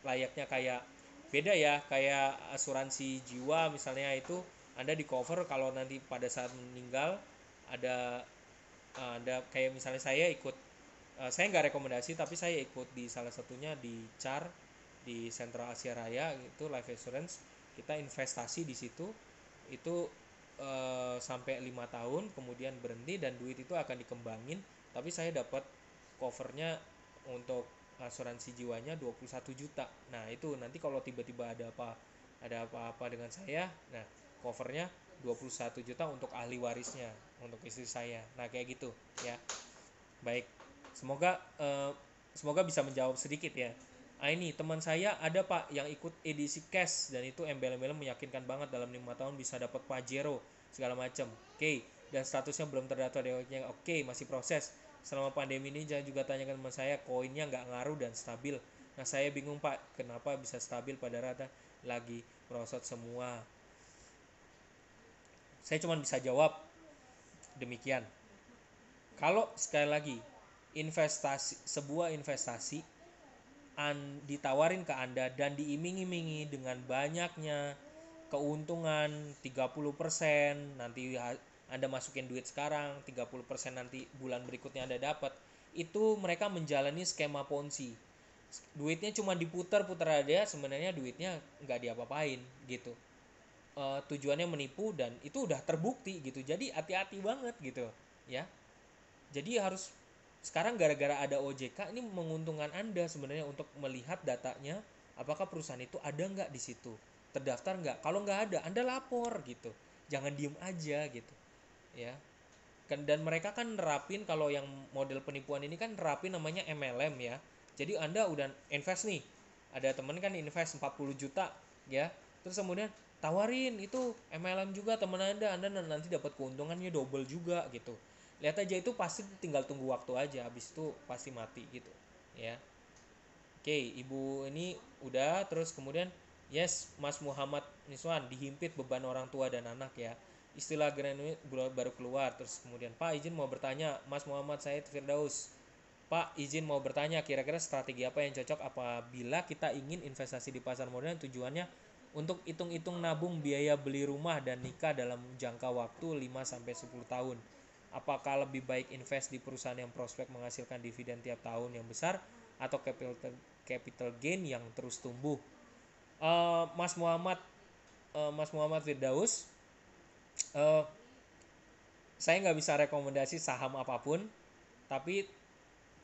Layaknya kayak beda ya, kayak asuransi jiwa misalnya, itu Anda di cover kalau nanti pada saat meninggal ada kayak misalnya saya ikut, saya nggak rekomendasi tapi saya ikut di salah satunya di CAR di Central Asia Raya itu life insurance. Kita investasi di situ itu sampai 5 tahun kemudian berhenti dan duit itu akan dikembangin, tapi saya dapat covernya untuk asuransi jiwanya 21 juta. Nah itu nanti kalau tiba-tiba ada apa-apa dengan saya, nah covernya 21 juta untuk ahli warisnya, untuk istri saya. Nah kayak gitu ya. Baik, semoga semoga bisa menjawab sedikit ya. Ah ini teman saya ada Pak yang ikut edisi cash dan itu embel-embel meyakinkan banget, dalam 5 tahun bisa dapat Pajero segala macam. Oke, dan statusnya belum terdaftar di OJK. Oke, masih proses. selama pandemi ini jangan juga tanyakan sama saya, koinnya nggak ngaruh dan stabil. Nah saya bingung Pak, kenapa bisa stabil pada rata lagi merosot semua. Saya cuma bisa jawab demikian. Kalau sekali lagi sebuah investasi ditawarin ke Anda dan diiming-imingi dengan banyaknya keuntungan 30%, nanti Anda masukin duit sekarang, 30% nanti bulan berikutnya Anda dapat. Itu mereka menjalani skema Ponzi. Duitnya cuma diputar-putar aja, sebenarnya duitnya nggak diapa-apain gitu. Tujuannya menipu dan itu udah terbukti gitu. Jadi hati-hati banget gitu, ya. Jadi harus sekarang gara-gara ada OJK ini menguntungkan Anda sebenarnya untuk melihat datanya, apakah perusahaan itu ada nggak di situ, terdaftar nggak. Kalau nggak ada, Anda lapor gitu, jangan diem aja gitu, ya. Dan mereka kan nerapin, kalau yang model penipuan ini kan nerapin namanya MLM ya. Jadi Anda udah invest nih, ada temen kan invest 40 juta ya, terus kemudian tawarin itu MLM juga temen Anda nanti dapat keuntungannya double juga gitu. Lihat aja, itu pasti tinggal tunggu waktu aja, habis itu pasti mati gitu ya. Oke, Ibu ini udah, terus kemudian yes, Mas Muhammad Niswan, dihimpit beban orang tua dan anak ya. Istilah granular baru keluar, terus kemudian Pak izin mau bertanya, Mas Muhammad Said Firdaus. Pak izin mau bertanya, kira-kira strategi apa yang cocok apabila kita ingin investasi di pasar modal, tujuannya untuk hitung-hitung nabung biaya beli rumah dan nikah dalam jangka waktu 5-10 tahun. Apakah lebih baik invest di perusahaan yang prospek menghasilkan dividen tiap tahun yang besar, atau capital gain yang terus tumbuh? Mas Muhammad Mas Muhammad Firdaus, uh, saya nggak bisa rekomendasi saham apapun, tapi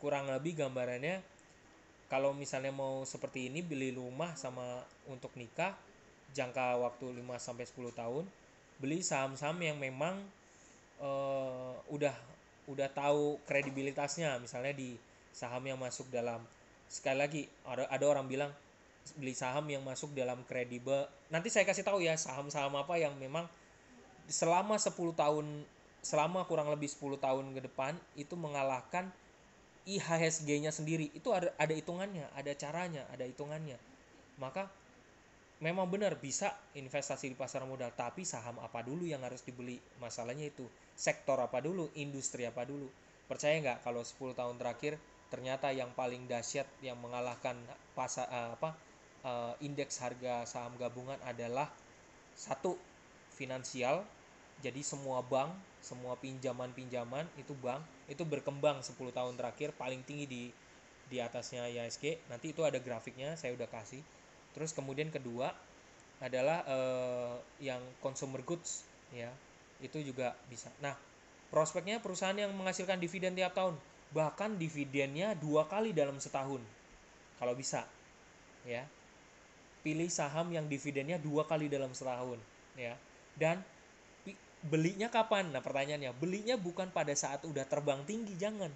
kurang lebih gambarannya, kalau misalnya mau seperti ini, beli rumah sama untuk nikah jangka waktu 5-10 tahun, beli saham-saham yang memang udah tahu kredibilitasnya. Misalnya di saham yang masuk dalam, sekali lagi ada orang bilang beli saham yang masuk dalam kredibel. Nanti saya kasih tahu ya saham-saham apa yang memang selama 10 tahun, selama kurang lebih 10 tahun ke depan itu mengalahkan IHSG-nya sendiri. Itu ada hitungannya, ada caranya, ada hitungannya. Maka memang benar bisa investasi di pasar modal, tapi saham apa dulu yang harus dibeli? Masalahnya itu, sektor apa dulu, industri apa dulu. Percaya nggak kalau 10 tahun terakhir ternyata yang paling dahsyat yang mengalahkan pasar indeks harga saham gabungan adalah satu, finansial. Jadi semua bank, semua pinjaman-pinjaman itu bank itu berkembang 10 tahun terakhir paling tinggi di atasnya IHSG. Nanti itu ada grafiknya, saya udah kasih. Terus kemudian kedua adalah yang consumer goods ya. Itu juga bisa. Nah, prospeknya perusahaan yang menghasilkan dividen tiap tahun, bahkan dividennya 2 kali dalam setahun. Kalau bisa ya, pilih saham yang dividennya 2 kali dalam setahun ya. Dan belinya kapan? Nah pertanyaannya, belinya bukan pada saat udah terbang tinggi, jangan.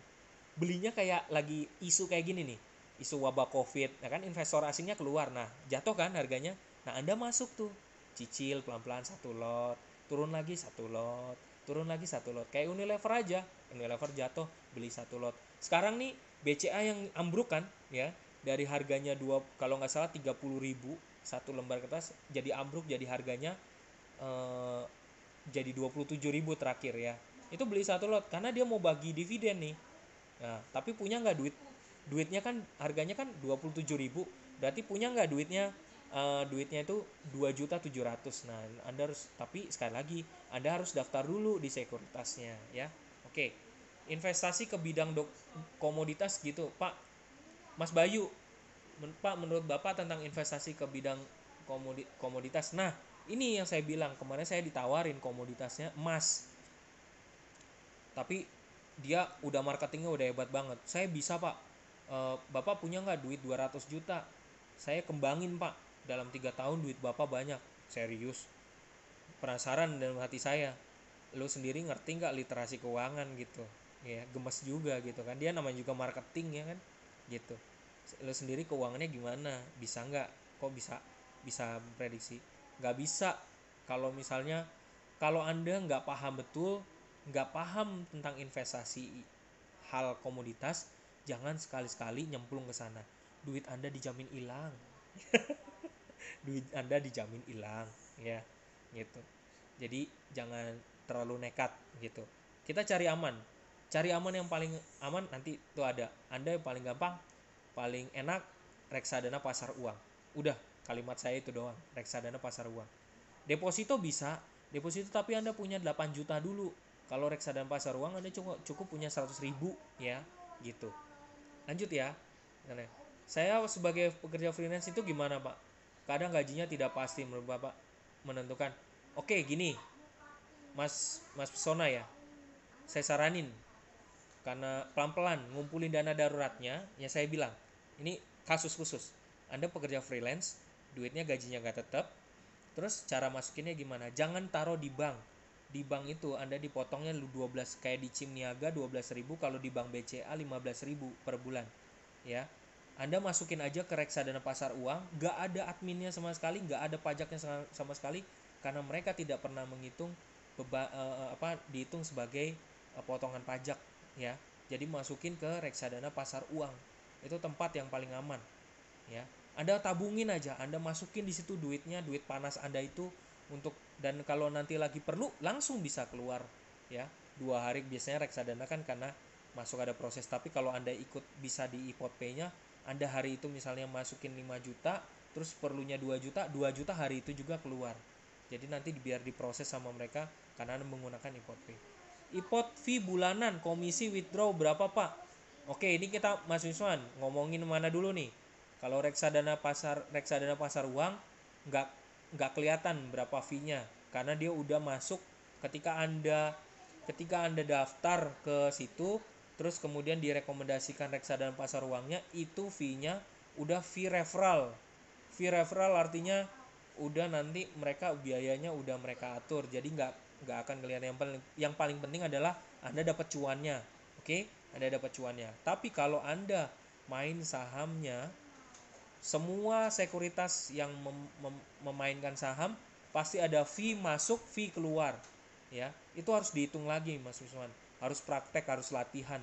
Belinya kayak lagi isu kayak gini nih, isu wabah covid, nah kan investor asingnya keluar, nah jatuh kan harganya, nah Anda masuk tuh, cicil pelan-pelan satu lot, turun lagi satu lot, turun lagi satu lot, kayak Unilever aja. Unilever jatuh, beli satu lot. Sekarang nih BCA yang ambruk kan ya, dari harganya kalau nggak salah 30.000 satu lembar kertas, jadi ambruk, jadi harganya eh, jadi 27.000 terakhir ya. Itu beli satu lot karena dia mau bagi dividen nih. Nah, tapi punya nggak duitnya kan harganya kan 27.000, berarti punya nggak duitnya? Duitnya itu 2.700.000. Nah, Anda harus, tapi sekali lagi Anda harus daftar dulu di sekuritasnya ya. Oke. Investasi ke bidang komoditas gitu, Pak. Mas Bayu, Pak, menurut Bapak tentang investasi ke bidang komoditas. Nah, ini yang saya bilang, kemarin saya ditawarin komoditasnya emas. Tapi dia udah marketingnya udah hebat banget. Saya bisa Pak, Bapak punya nggak duit 200 juta? Saya kembangin Pak, dalam 3 tahun duit Bapak banyak. Serius, penasaran dalam hati saya, lo sendiri ngerti nggak literasi keuangan gitu ya. Gemes juga gitu kan, dia namanya juga marketing ya kan gitu. Lo sendiri keuangannya gimana, bisa nggak? Kok bisa prediksi? Nggak bisa. Kalau Anda nggak paham betul, nggak paham tentang investasi hal komoditas, jangan sekali-sekali nyemplung ke sana. Duit Anda dijamin hilang. Duit Anda dijamin hilang, ya. Gitu. Jadi jangan terlalu nekat gitu. Kita cari aman. Cari aman yang paling aman nanti itu ada. Anda yang paling gampang, paling enak reksadana pasar uang. Udah, kalimat saya itu doang. Reksadana pasar uang. Deposito bisa, deposito tapi Anda punya 8 juta dulu. Kalau reksadana pasar uang Anda cukup punya 100.000 ya, gitu. Lanjut ya. Saya sebagai pekerja freelance itu gimana, Pak? Kadang gajinya tidak pasti menurut Bapak menentukan. Oke, gini, Mas Pesona ya. Saya saranin karena pelan-pelan ngumpulin dana daruratnya, ya saya bilang, ini kasus khusus. Anda pekerja freelance, duitnya gajinya gak tetap, terus cara masukinnya gimana? Jangan taruh di bank. Di bank itu Anda dipotongnya 12, kayak di Cim Niaga 12.000, kalau di bank BCA 15.000 per bulan. Ya. Anda masukin aja ke reksadana pasar uang, gak ada adminnya sama sekali, gak ada pajaknya sama sekali, karena mereka tidak pernah menghitung dihitung sebagai potongan pajak, ya. Jadi masukin ke reksadana pasar uang. Itu tempat yang paling aman, ya. Anda tabungin aja, Anda masukin di situ duitnya, duit panas Anda itu dan kalau nanti lagi perlu langsung bisa keluar, ya. 2 hari biasanya reksadana kan karena masuk ada proses, tapi kalau Anda ikut bisa di iPod Pay-nya, Anda hari itu misalnya masukin 5 juta, terus perlunya 2 juta, 2 juta hari itu juga keluar. Jadi nanti biar diproses sama mereka karena Anda menggunakan iPod Pay. iPod fee bulanan, komisi withdraw berapa, Pak? Oke, ini kita Mas Wiswan ngomongin mana dulu nih? Kalau reksadana pasar uang nggak nggak kelihatan berapa fee-nya karena dia udah masuk ketika anda daftar ke situ, terus kemudian direkomendasikan reksadana pasar uangnya, itu fee-nya udah fee referral artinya udah nanti mereka biayanya udah mereka atur, jadi nggak akan kelihatan. Yang paling penting adalah Anda dapat cuannya. Oke, Anda dapat cuannya. Tapi kalau Anda main sahamnya, semua sekuritas yang memainkan saham pasti ada fee masuk, fee keluar, ya. Itu harus dihitung lagi, Mas Wiswan. Harus praktek, harus latihan.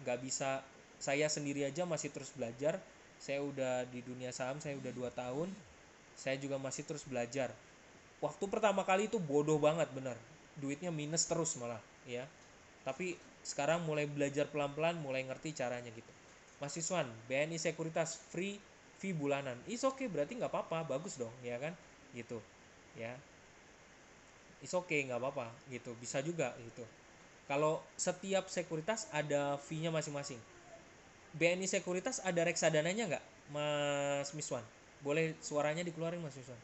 Nggak bisa. Saya sendiri aja masih terus belajar. Saya udah di dunia saham, saya udah 2 tahun. Saya juga masih terus belajar. Waktu pertama kali itu bodoh banget, bener. Duitnya minus terus malah, ya. Tapi sekarang mulai belajar pelan-pelan, mulai ngerti caranya gitu. Mas Iswan, BNI Sekuritas fee bulanan. Is okay, berarti nggak apa-apa, bagus dong, ya kan? Gitu, ya. Is okay, nggak apa-apa, gitu. Bisa juga, gitu. Kalau setiap sekuritas ada fee-nya masing-masing. BNI Sekuritas ada reksadananya nggak, Mas Miswan? Boleh suaranya dikeluarin, Mas Miswan?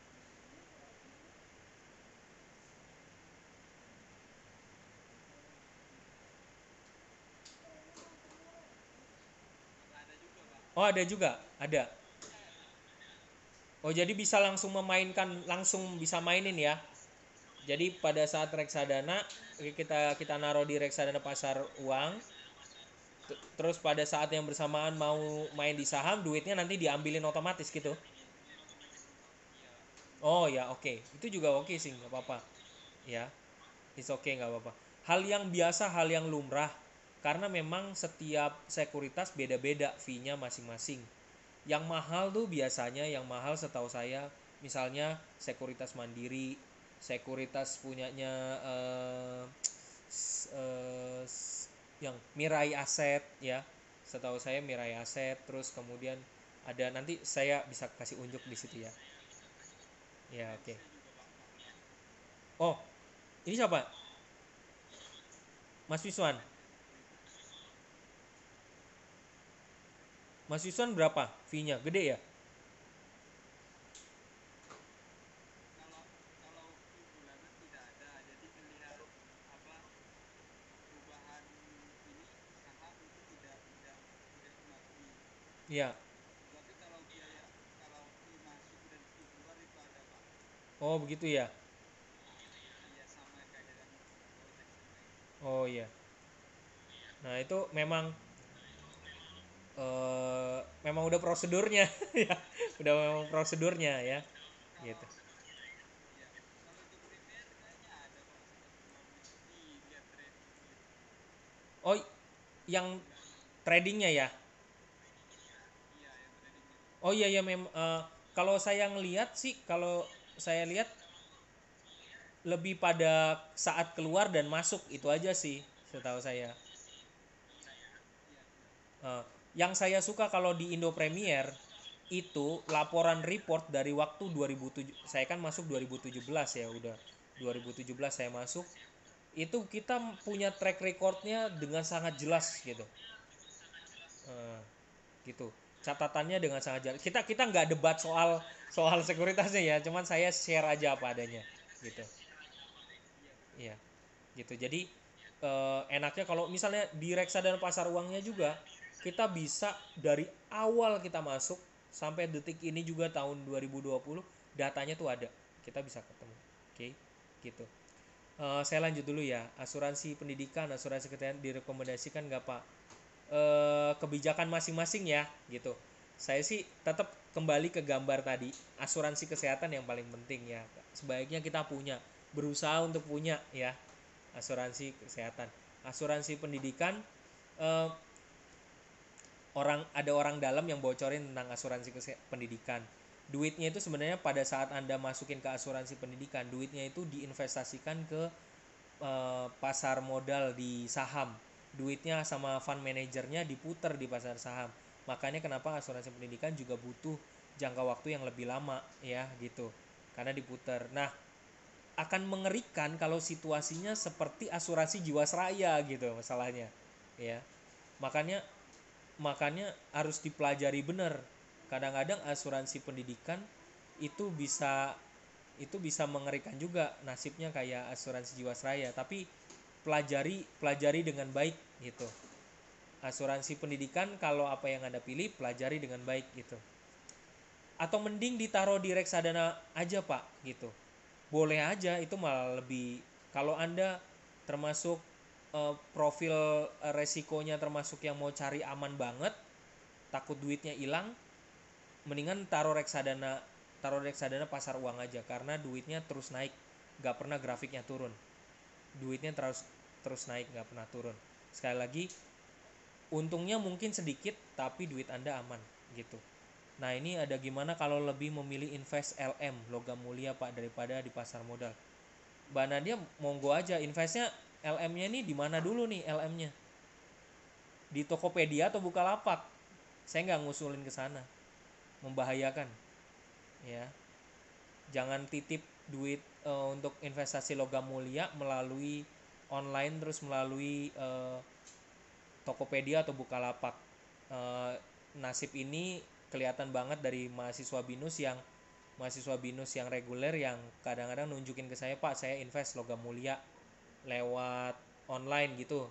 Oh, ada juga, ada. Oh, jadi bisa langsung langsung bisa mainin ya. Jadi pada saat reksadana, kita naruh di reksadana pasar uang, terus pada saat yang bersamaan mau main di saham, duitnya nanti diambilin otomatis gitu. Oh ya, oke. Itu juga oke sih, nggak apa-apa. Ya, it's okay, nggak apa-apa. Hal yang biasa, hal yang lumrah. Karena memang setiap sekuritas beda-beda fee-nya masing-masing. Yang mahal tuh biasanya, yang mahal setahu saya, misalnya sekuritas mandiri, sekuritas punyanya eh, yang Mirai Aset, ya. Setahu saya Mirai Aset, terus kemudian ada, nanti saya bisa kasih unjuk di situ ya. Ya, oke. Oh, ini siapa? Mas Wiswan. Mas Wiswan berapa fee-nya? Gede ya? Iya. Oh, begitu ya. Oh iya. Nah, itu memang udah prosedurnya ya. Udah memang prosedurnya ya. Gitu. Oh, yang tradingnya ya. Oh iya ya kalau saya ngelihat sih, kalau saya lihat lebih pada saat keluar dan masuk itu aja sih setahu saya. Eh, yang saya suka kalau di Indo Premier itu laporan report dari waktu 2007, saya kan masuk 2017 ya, udah 2017 saya masuk, itu kita punya track recordnya dengan sangat jelas gitu. Eh, gitu, catatannya dengan sangat jelas. Kita nggak debat soal soal sekuritasnya ya, cuman saya share aja apa adanya gitu. Iya, gitu. Jadi enaknya kalau misalnya di reksadana pasar uangnya juga kita bisa dari awal kita masuk sampai detik ini juga tahun 2020 datanya tuh ada, kita bisa ketemu. Oke, gitu. Saya lanjut dulu ya. Asuransi pendidikan, asuransi kesehatan direkomendasikan nggak Pak? Kebijakan masing-masing ya gitu. Saya sih tetap kembali ke gambar tadi, asuransi kesehatan yang paling penting ya, sebaiknya kita punya, berusaha untuk punya ya, asuransi kesehatan. Asuransi pendidikan, eh, ada orang dalam yang bocorin tentang asuransi pendidikan. Duitnya itu sebenarnya pada saat Anda masukin ke asuransi pendidikan, duitnya itu diinvestasikan ke pasar modal di saham. Duitnya sama fund manajernya diputer di pasar saham. Makanya kenapa asuransi pendidikan juga butuh jangka waktu yang lebih lama ya gitu. Karena diputer. Nah, akan mengerikan kalau situasinya seperti asuransi jiwasraya gitu masalahnya. Ya. Makanya makanya harus dipelajari benar. Kadang-kadang asuransi pendidikan itu bisa mengerikan juga nasibnya kayak asuransi jiwasraya, tapi pelajari dengan baik gitu. Asuransi pendidikan kalau apa yang Anda pilih pelajari dengan baik gitu. Atau mending ditaruh di reksadana aja Pak gitu. Boleh aja, itu malah lebih, kalau Anda termasuk profil resikonya termasuk yang mau cari aman banget, takut duitnya hilang, mendingan taruh reksadana pasar uang aja, karena duitnya terus naik, nggak pernah grafiknya turun. Duitnya terus terus naik, nggak pernah turun. Sekali lagi, untungnya mungkin sedikit tapi duit Anda aman gitu. Nah, ini ada gimana kalau lebih memilih invest LM, logam mulia Pak, daripada di pasar modal? Mbak Nadia monggo aja, investnya LM-nya ini di mana dulu nih LM-nya? Di Tokopedia atau Bukalapak? Saya nggak ngusulin ke sana, membahayakan ya. Jangan titip duit untuk investasi logam mulia melalui online, terus melalui Tokopedia atau Bukalapak. Eh, Nasib ini kelihatan banget dari mahasiswa binus yang reguler, yang kadang-kadang nunjukin ke saya, Pak saya invest logam mulia lewat online gitu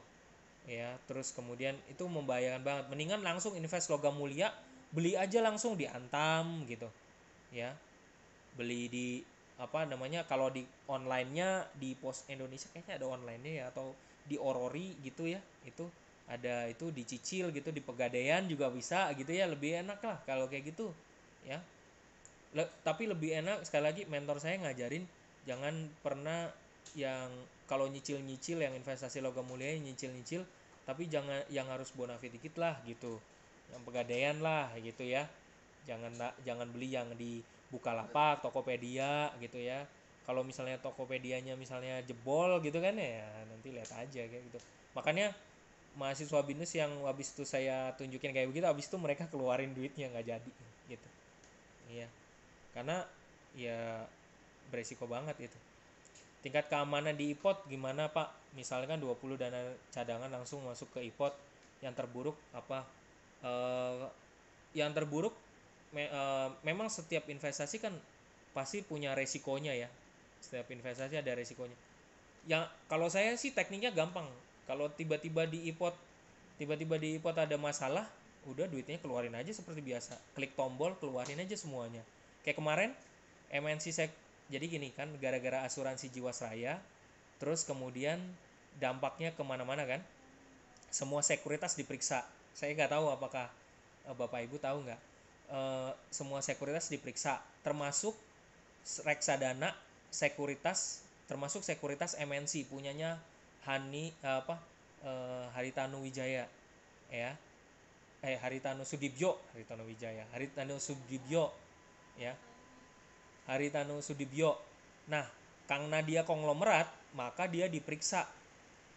ya, terus kemudian itu membahayakan banget. Mendingan langsung invest logam mulia, beli aja langsung di Antam gitu ya, beli di apa namanya, kalau di onlinenya di Pos Indonesia kayaknya ada onlinenya ya, atau di Orori gitu ya, itu ada, itu dicicil gitu di Pegadaian juga bisa gitu ya, lebih enak lah kalau kayak gitu ya. Tapi lebih enak, sekali lagi mentor saya ngajarin jangan pernah yang kalau nyicil-nyicil, yang investasi logam mulia nyicil-nyicil, tapi jangan yang harus bonafit dikit lah gitu, yang Pegadaian lah gitu ya. Jangan beli yang di Bukalapak, Tokopedia gitu ya. Kalau misalnya Tokopedianya misalnya jebol gitu kan ya, nanti lihat aja kayak gitu. Makanya mahasiswa binus yang habis itu saya tunjukin kayak begitu, habis itu mereka keluarin duitnya nggak jadi gitu. Iya, karena ya beresiko banget itu. Tingkat keamanan di IPOT gimana Pak? Misalkan 20 dana cadangan langsung masuk ke IPOT, yang terburuk apa? Eh, yang terburuk memang setiap investasi kan pasti punya resikonya ya. Setiap investasi ada resikonya. Yang kalau saya sih tekniknya gampang. Kalau tiba-tiba di IPOT ada masalah, udah duitnya keluarin aja seperti biasa. Klik tombol, keluarin aja semuanya. Kayak kemarin MNC saya, jadi gini kan, gara-gara asuransi Jiwasraya, terus kemudian dampaknya kemana-mana kan, semua sekuritas diperiksa. Saya nggak tahu apakah Bapak Ibu tahu nggak, semua sekuritas diperiksa, termasuk reksadana sekuritas, termasuk sekuritas MNC punyanya Haritanu Wijaya ya. Haritano Wijaya, Haritano Sudibyo ya, Haritano Sudibyo. Nah, karena dia konglomerat, maka dia diperiksa.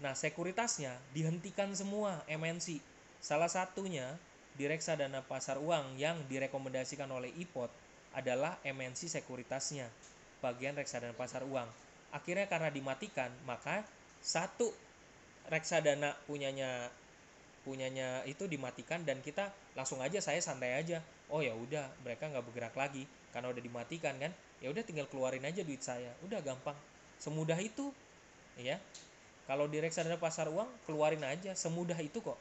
Nah, sekuritasnya dihentikan semua MNC. Salah satunya di reksadana pasar uang yang direkomendasikan oleh IPOT adalah MNC sekuritasnya, bagian reksadana pasar uang. Akhirnya karena dimatikan, maka satu reksadana punyanya punyanya itu dimatikan, dan kita langsung aja, saya santai aja, oh ya udah mereka nggak bergerak lagi karena udah dimatikan kan, ya udah tinggal keluarin aja duit saya, udah gampang, semudah itu ya. Kalau di reksadana pasar uang keluarin aja, semudah itu kok,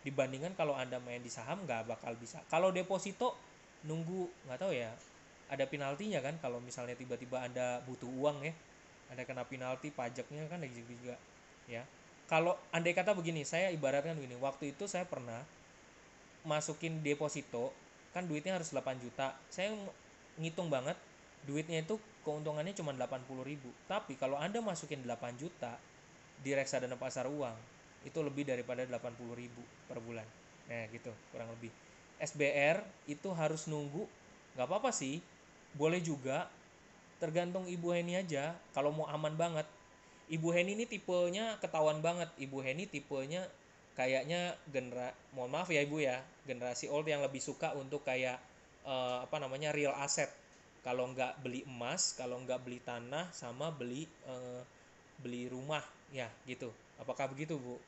dibandingkan kalau anda main di saham nggak bakal bisa. Kalau deposito nunggu, nggak tahu ya, ada penaltinya kan kalau misalnya tiba-tiba anda butuh uang ya, ada kena penalti pajaknya kan juga ya. Kalau andai kata begini, saya ibaratkan begini, waktu itu saya pernah masukin deposito, kan duitnya harus 8 juta, saya ngitung banget, duitnya itu keuntungannya cuma 80.000. Tapi kalau anda masukin 8 juta di reksadana pasar uang, itu lebih daripada 80.000 per bulan. Nah gitu kurang lebih. SBR itu harus nunggu, nggak apa-apa sih, boleh juga, tergantung Ibu Heni aja. Kalau mau aman banget, Ibu Heni ini tipenya ketahuan banget. Ibu Heni tipenya kayaknya mohon maaf ya Ibu ya, generasi old yang lebih suka untuk kayak apa namanya, real asset. Kalau nggak beli emas, kalau nggak beli tanah, sama beli rumah ya gitu. Apakah begitu Bu?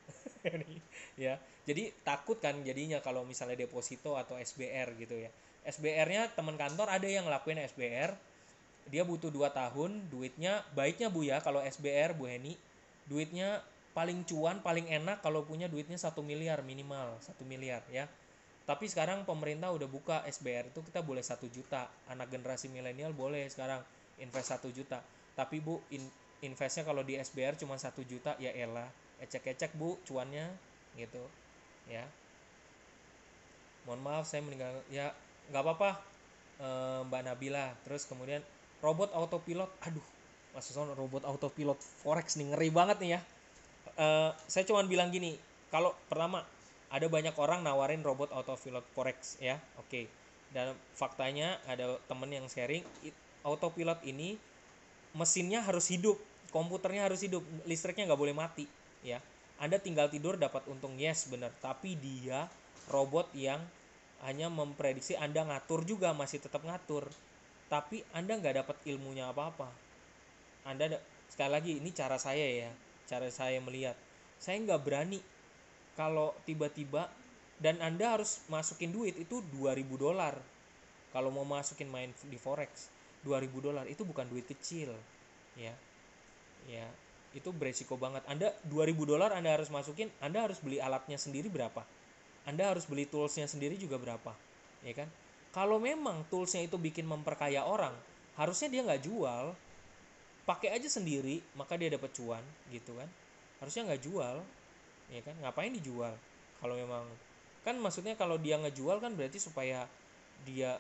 Ya, jadi takut kan jadinya kalau misalnya deposito atau SBR gitu ya. SBR-nya teman kantor ada yang ngelakuin SBR, dia butuh 2 tahun, duitnya baiknya Bu ya, kalau SBR Bu Heni, duitnya paling cuan, paling enak kalau punya duitnya 1 miliar, minimal 1 miliar ya. Tapi sekarang pemerintah udah buka SBR itu, kita boleh 1 juta, anak generasi milenial boleh sekarang invest 1 juta. Tapi Bu, investnya kalau di SBR cuma 1 juta, ya elah, ecek-ecek Bu cuannya gitu ya. Mohon maaf saya meninggal ya, nggak apa-apa Mbak Nabila. Terus kemudian robot autopilot, aduh Mas Suson, robot autopilot forex nih ngeri banget nih ya. Saya cuma bilang gini, kalau pertama ada banyak orang nawarin robot autopilot forex ya, oke. Dan faktanya ada temen yang sharing, autopilot ini mesinnya harus hidup, komputernya harus hidup, listriknya nggak boleh mati ya. Anda tinggal tidur dapat untung, yes benar, tapi dia robot yang hanya memprediksi, Anda ngatur juga masih tetap ngatur, tapi Anda nggak dapat ilmunya apa-apa. Sekali lagi, ini cara saya ya, cara saya melihat, saya nggak berani kalau tiba-tiba, dan Anda harus masukin duit itu $2.000 kalau mau masukin main di forex. $2.000 itu bukan duit kecil ya. Ya, itu beresiko banget. Anda $2.000 Anda harus masukin, Anda harus beli alatnya sendiri berapa, Anda harus beli toolsnya sendiri juga berapa, ya kan. Kalau memang toolsnya itu bikin memperkaya orang, harusnya dia nggak jual, pakai aja sendiri, maka dia dapat cuan gitu kan. Harusnya nggak jual, ya kan, ngapain dijual kalau memang, kan maksudnya kalau dia ngejual kan berarti supaya dia,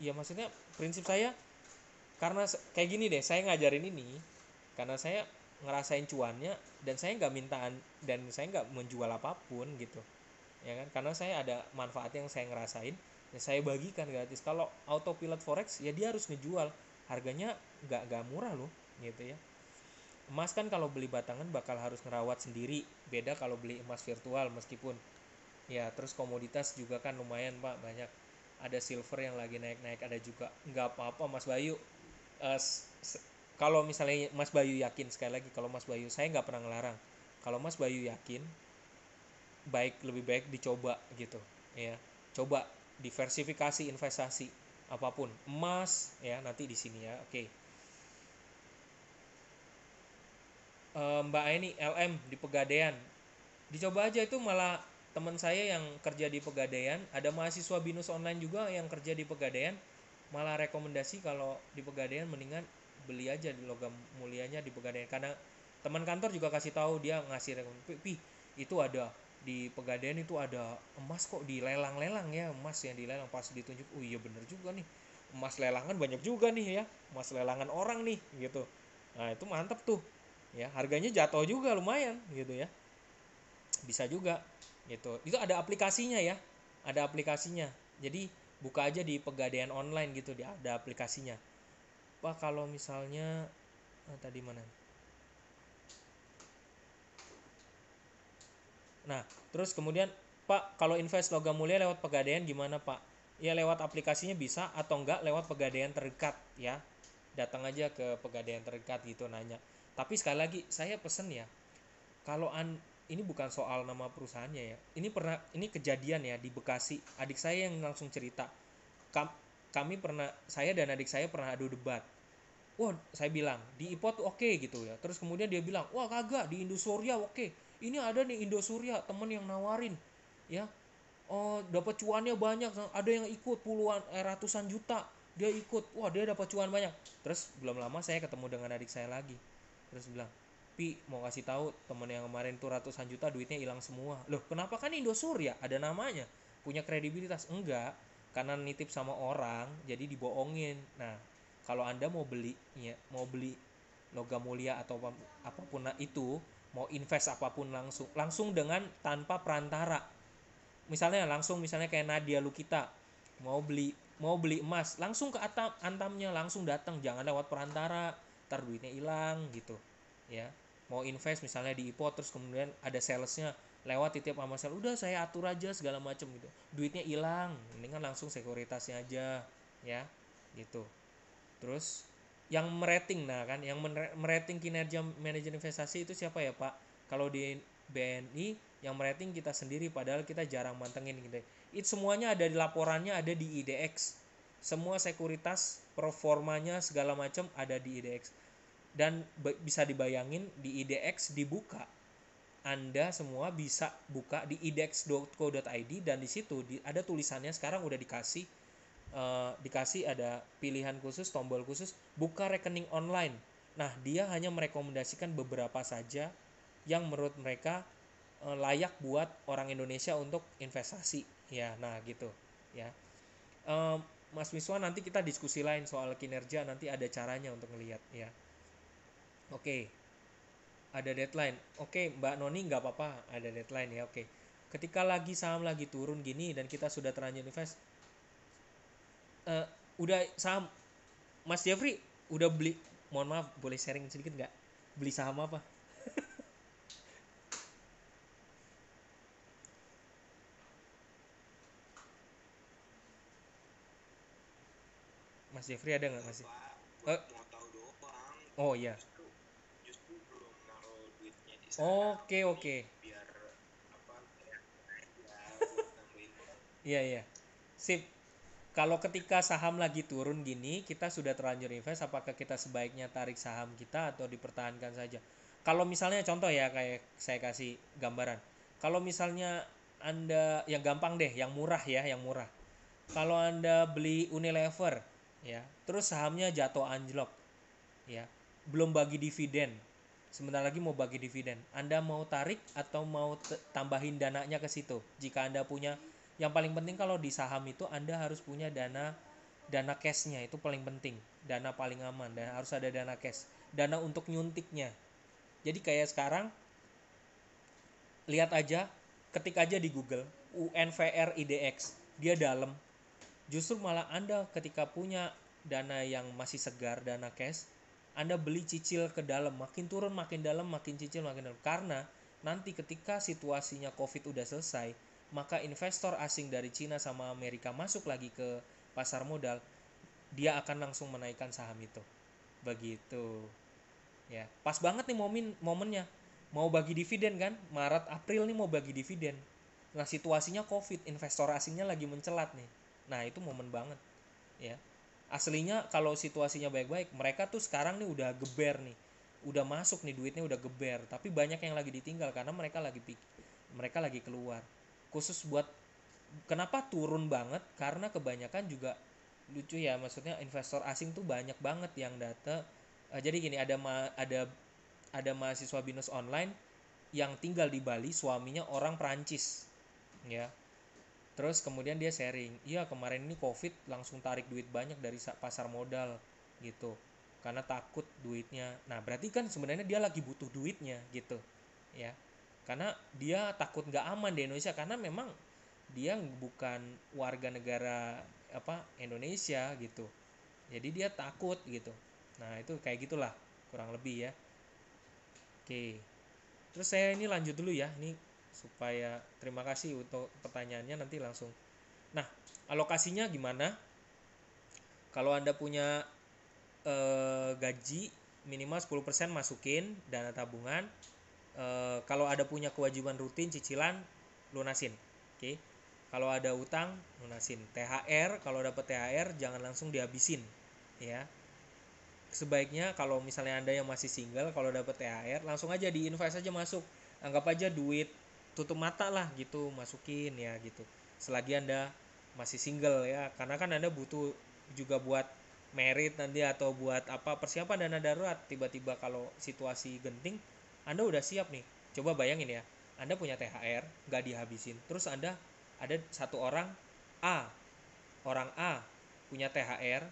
ya maksudnya prinsip saya, karena kayak gini deh, saya ngajarin ini karena saya ngerasain cuannya, dan saya nggak mintaan, dan saya nggak menjual apapun gitu ya kan, karena saya ada manfaat yang saya ngerasain, dan saya bagikan gratis. Kalau autopilot forex ya dia harus ngejual, harganya nggak murah loh gitu ya. Emas kan kalau beli batangan bakal harus ngerawat sendiri, beda kalau beli emas virtual meskipun ya. Terus komoditas juga kan lumayan Pak, banyak, ada silver yang lagi naik-naik, ada juga. Nggak apa-apa Mas Bayu, uh, kalau misalnya Mas Bayu yakin, sekali lagi, kalau Mas Bayu, saya nggak pernah ngelarang, kalau Mas Bayu yakin, lebih baik dicoba gitu ya. Coba diversifikasi investasi apapun, emas ya, nanti di sini ya, oke. Mbak Aini LM di Pegadaian, dicoba aja itu. Malah teman saya yang kerja di Pegadaian, ada mahasiswa binus online juga yang kerja di Pegadaian, malah rekomendasi kalau di Pegadaian mendingan beli aja di logam mulianya di Pegadaian, karena teman kantor juga kasih tahu, dia ngasih rekomendasi, itu ada di Pegadaian itu ada emas kok dilelang-lelang ya, emas yang dilelang. Pas ditunjuk, oh iya bener juga nih, emas lelangan banyak juga nih ya, emas lelangan orang nih gitu. Nah itu mantep tuh ya, harganya jatuh juga lumayan gitu ya, bisa juga gitu. Itu ada aplikasinya ya, ada aplikasinya. Jadi buka aja di Pegadaian online gitu, dia ada aplikasinya. Pak, kalau misalnya tadi mana? Nah, terus kemudian, Pak, kalau invest logam mulia lewat Pegadaian gimana, Pak? Ya lewat aplikasinya bisa atau enggak lewat Pegadaian terdekat ya. Datang aja ke Pegadaian terdekat gitu nanya. Tapi sekali lagi saya pesen ya, kalau ini bukan soal nama perusahaannya ya. Ini kejadian ya di Bekasi. Adik saya yang langsung cerita. Kami pernah, saya dan adik saya pernah adu debat. Wah, saya bilang di IPO tuh oke gitu ya. Terus kemudian dia bilang, wah kagak, di Indosuria oke. Ini ada nih Indosuria, temen yang nawarin ya. Oh, dapat cuannya banyak, ada yang ikut puluhan ratusan juta, dia ikut, wah dia dapat cuan banyak. Terus belum lama saya ketemu dengan adik saya lagi, terus bilang, Pi mau kasih tahu temen yang kemarin tuh ratusan juta duitnya hilang semua. Loh kenapa? Kan Indosuria ada namanya, punya kredibilitas. Enggak, karena nitip sama orang jadi dibohongin. Nah, kalau anda mau beli ya, mau beli logam mulia atau apapun itu, mau invest apapun, langsung dengan tanpa perantara. Misalnya langsung, misalnya kayak Nadia Lukita mau beli emas, langsung ke antamnya, langsung datang, jangan lewat perantara, ntar duitnya hilang gitu ya. Mau invest misalnya di IPO, terus kemudian ada salesnya lewat titip sama sales, udah saya atur aja segala macem gitu, duitnya hilang, mendingan langsung sekuritasnya aja ya gitu. Terus yang merating, nah kan yang merating kinerja manajer investasi itu siapa ya Pak? Kalau di BNI yang merating kita sendiri, padahal kita jarang mantengin gitu. Itu semuanya ada di laporannya, ada di IDX. Semua sekuritas performanya segala macam ada di IDX. Dan bisa dibayangin di IDX dibuka, anda semua bisa buka di idex.co.id, dan di situ ada tulisannya sekarang udah dikasih ada pilihan khusus, tombol khusus buka rekening online. Nah, dia hanya merekomendasikan beberapa saja yang menurut mereka layak buat orang Indonesia untuk investasi ya. Nah, gitu ya. Mas Miswa, nanti kita diskusi lain soal kinerja, nanti ada caranya untuk ngelihat ya. Oke, ada deadline. Oke, Mbak Noni, nggak apa-apa ada deadline ya. Oke, ketika lagi saham lagi turun gini dan kita sudah terlanjur invest, eh, udah saham, Mas Jeffrey udah beli, mohon maaf boleh sharing sedikit nggak, beli saham apa? Mas Jeffrey ada nggak masih? Eh, oh iya. Oke oke. Iya iya. Sip. Kalau ketika saham lagi turun gini, kita sudah terlanjur invest, apakah kita sebaiknya tarik saham kita atau dipertahankan saja? Kalau misalnya contoh ya, kayak saya kasih gambaran. Kalau misalnya Anda, yang gampang deh, yang murah ya, yang murah. Kalau Anda beli Unilever ya, terus sahamnya jatuh anjlok ya, belum bagi dividen, sebentar lagi mau bagi dividen, Anda mau tarik atau mau tambahin dananya ke situ? Jika Anda punya, yang paling penting kalau di saham itu Anda harus punya dana cashnya, itu paling penting, dana paling aman, dan harus ada dana cash, dana untuk nyuntiknya. Jadi kayak sekarang, lihat aja, ketik aja di Google UNVR IDX, dia dalam. Justru malah Anda ketika punya dana yang masih segar, dana cash, Anda beli cicil ke dalam, makin turun makin dalam, makin cicil makin dalam. Karena nanti ketika situasinya Covid udah selesai, maka investor asing dari Cina sama Amerika masuk lagi ke pasar modal, dia akan langsung menaikkan saham itu. Begitu. Ya, pas banget nih momennya. Mau bagi dividen kan? Maret April nih mau bagi dividen. Nah, situasinya Covid, investor asingnya lagi mencelat nih. Nah, itu momen banget, ya. Aslinya kalau situasinya baik-baik, mereka tuh sekarang nih udah geber nih. Udah masuk nih duitnya, udah geber, tapi banyak yang lagi ditinggal karena mereka lagi keluar. Khusus buat kenapa turun banget, karena kebanyakan juga lucu ya, maksudnya investor asing tuh banyak banget yang data. Jadi gini, ada mahasiswa binus online yang tinggal di Bali, suaminya orang Perancis ya. Terus kemudian dia sharing, iya kemarin ini Covid langsung tarik duit banyak dari pasar modal gitu, karena takut duitnya. Nah berarti kan sebenarnya dia lagi butuh duitnya gitu ya, karena dia takut nggak aman di Indonesia, karena memang dia bukan warga negara Indonesia gitu. Jadi dia takut gitu. Nah, itu kayak gitulah kurang lebih ya. Oke. Terus saya ini lanjut dulu ya. Ini supaya terima kasih untuk pertanyaannya, nanti langsung. Nah, alokasinya gimana? Kalau Anda punya gaji minimal 10% masukin dana tabungan. Kalau ada punya kewajiban rutin cicilan, lunasin. Oke. Kalau ada utang, lunasin. THR, kalau dapat THR jangan langsung dihabisin ya. Sebaiknya kalau misalnya Anda yang masih single, kalau dapat THR langsung aja diinvest aja, masuk. Anggap aja duit tutup mata lah gitu, masukin ya gitu. Selagi Anda masih single ya, karena kan Anda butuh juga buat merit nanti atau buat persiapan dana darurat. Tiba-tiba kalau situasi genting, Anda udah siap nih. Coba bayangin ya, Anda punya THR nggak dihabisin, terus Anda ada satu orang A, punya THR,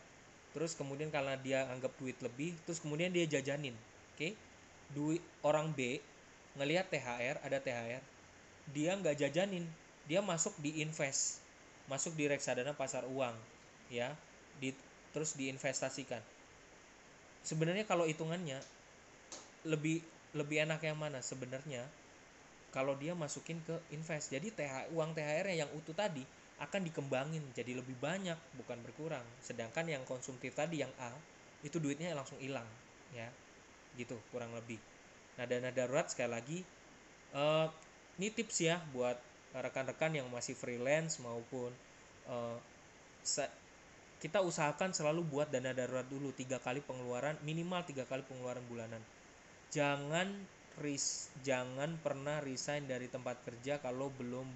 terus kemudian karena dia anggap duit lebih, terus kemudian dia jajanin. Oke. Duit orang B ngelihat THR, ada THR, dia nggak jajanin, dia masuk di invest, masuk di reksadana pasar uang ya, terus diinvestasikan. Sebenarnya kalau hitungannya lebih lebih enak yang mana sebenarnya, kalau dia masukin ke invest. Jadi uang THR-nya yang utuh tadi akan dikembangin jadi lebih banyak, bukan berkurang. Sedangkan yang konsumtif tadi, yang A, itu duitnya langsung hilang ya. Gitu kurang lebih. Nah, dana darurat sekali lagi, ini tips ya buat rekan-rekan yang masih freelance maupun eh, kita usahakan selalu buat dana darurat dulu, 3 kali pengeluaran, minimal 3 kali pengeluaran bulanan. Jangan pernah resign dari tempat kerja kalau belum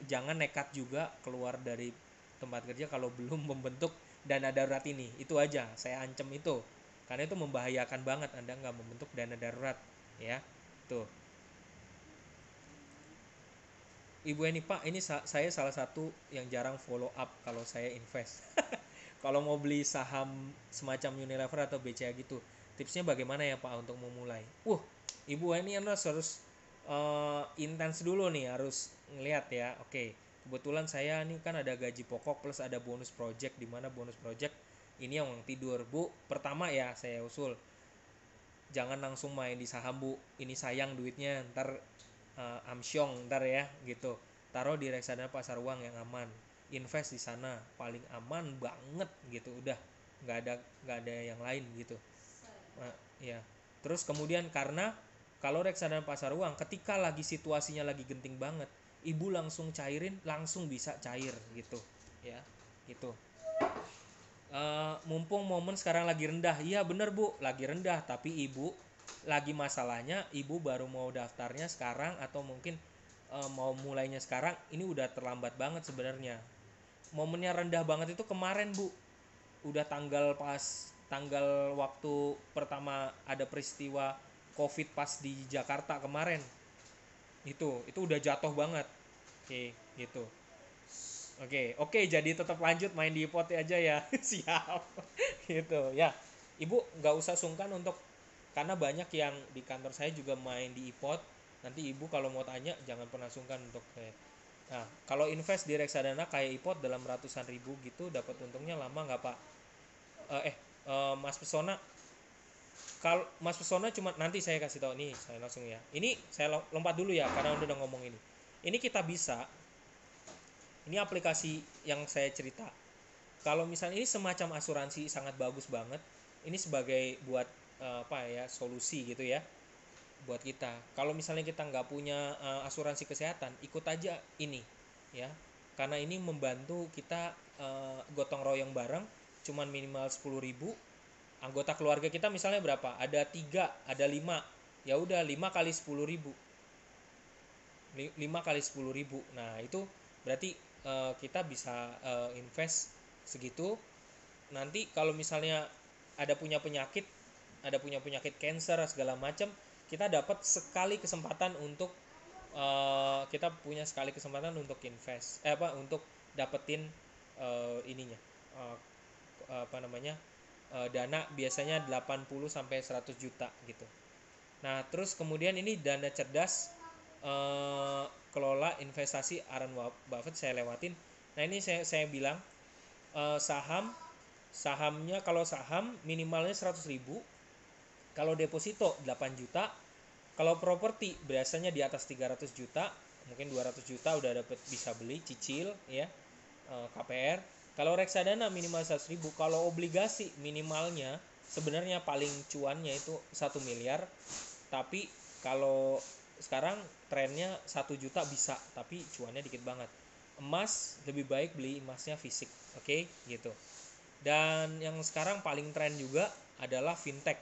jangan nekat juga keluar dari tempat kerja kalau belum membentuk dana darurat ini. Itu aja saya ancam itu, karena itu membahayakan banget Anda nggak membentuk dana darurat ya. Tuh, Ibu ini Pak, ini saya salah satu yang jarang follow up kalau saya invest. Kalau mau beli saham semacam Unilever atau BCA gitu, tipsnya bagaimana ya Pak untuk memulai? Ibu ini harus intens dulu nih, harus ngelihat ya. Oke, kebetulan saya ini kan ada gaji pokok plus ada bonus project, di mana bonus project ini yang tidur Bu. Pertama ya saya usul, jangan langsung main di saham Bu, ini sayang duitnya, ntar amsyong ntar ya gitu. Taruh di reksadana pasar uang yang aman, invest di sana paling aman banget gitu. Udah, nggak ada yang lain gitu. Ya, terus kemudian, karena kalau reksadana pasar uang ketika lagi situasinya lagi genting banget, ibu langsung cairin, langsung bisa cair gitu ya. Gitu. Mumpung momen sekarang lagi rendah, iya bener Bu, lagi rendah, tapi ibu lagi masalahnya, ibu baru mau daftarnya sekarang atau mungkin mau mulainya sekarang, ini udah terlambat banget sebenarnya. Momennya rendah banget itu kemarin Bu, udah tanggal waktu pertama ada peristiwa COVID pas di Jakarta kemarin, itu udah jatuh banget. Oke, gitu. Oke, jadi tetap lanjut main di pot aja ya. Siap. Gitu ya. Ibu nggak usah sungkan untuk, karena banyak yang di kantor saya juga main di ipot. Nanti ibu kalau mau tanya jangan pernah sungkan untuk nah, kalau invest di reksadana kayak ipot dalam ratusan ribu gitu, dapat untungnya lama nggak Pak? Mas Pesona, kalau Mas Pesona cuma, nanti saya kasih tahu nih, saya langsung ya. Ini saya lompat dulu ya karena udah ngomong ini. Ini kita bisa, ini aplikasi yang saya cerita. Kalau misalnya ini semacam asuransi, sangat bagus banget. Ini sebagai buat solusi gitu ya buat kita. Kalau misalnya kita nggak punya asuransi kesehatan, ikut aja ini ya. Karena ini membantu kita gotong royong bareng, cuman minimal 10.000. Anggota keluarga kita misalnya berapa? Ada 3, ada 5. Ya udah, 5 kali 10.000. 5 kali 10.000. Nah, itu berarti kita bisa invest segitu. Nanti kalau misalnya ada punya penyakit, cancer segala macam, kita dapat sekali kesempatan untuk kita punya sekali kesempatan untuk invest untuk dapetin ininya, uh, dana biasanya 80 sampai 100 juta gitu. Nah, terus kemudian ini dana cerdas, kelola investasi Warren Buffett saya lewatin. Nah ini saya bilang sahamnya, kalau saham minimalnya 100.000, kalau deposito 8 juta, kalau properti biasanya di atas 300 juta, mungkin 200 juta udah dapat bisa beli cicil ya, KPR. Kalau reksadana minimal 100.000, kalau obligasi minimalnya sebenarnya paling cuannya itu 1 miliar, tapi kalau sekarang trennya 1 juta bisa, tapi cuannya dikit banget. Emas lebih baik beli emasnya fisik, oke, gitu. Dan yang sekarang paling tren juga adalah fintech.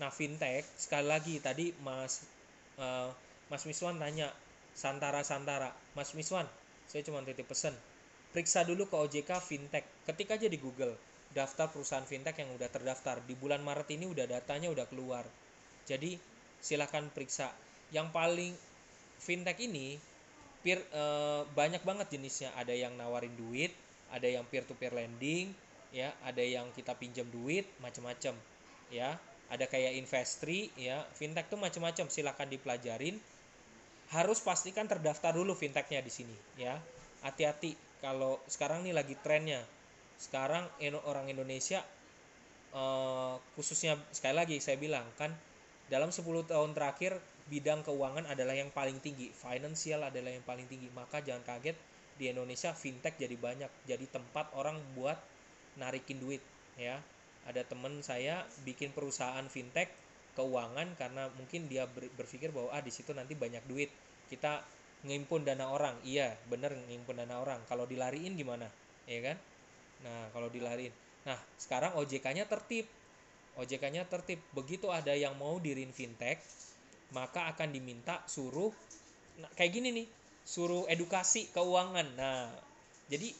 Nah, fintech sekali lagi tadi Mas Miswan tanya Santara. Mas Miswan, saya cuma titip pesan. Periksa dulu ke OJK fintech. Ketik aja di Google daftar perusahaan fintech yang udah terdaftar. Di bulan Maret ini udah datanya udah keluar. Jadi silakan periksa. Yang paling fintech ini banyak banget jenisnya. Ada yang nawarin duit, ada yang peer to peer lending, ya, ada yang kita pinjam duit, macam-macam, ya. Ada kayak Investri, ya. Fintech tuh macam-macam, silakan dipelajarin. Harus pastikan terdaftar dulu fintechnya di sini, ya. Hati-hati kalau sekarang nih lagi trennya. Sekarang orang Indonesia khususnya sekali lagi saya bilang kan dalam 10 tahun terakhir bidang keuangan adalah yang paling tinggi, finansial adalah yang paling tinggi. Maka jangan kaget di Indonesia fintech jadi banyak, jadi tempat orang buat narikin duit, ya. Ada teman saya bikin perusahaan fintech keuangan karena mungkin dia berpikir bahwa di situ nanti banyak duit. Kita ngimpun dana orang, iya bener ngimpun dana orang. Kalau dilariin gimana, ya kan? Nah kalau dilariin, nah sekarang OJK-nya tertib. OJK-nya tertib. Begitu ada yang mau dirin fintech, maka akan diminta suruh kayak gini nih, suruh edukasi keuangan. Nah, jadi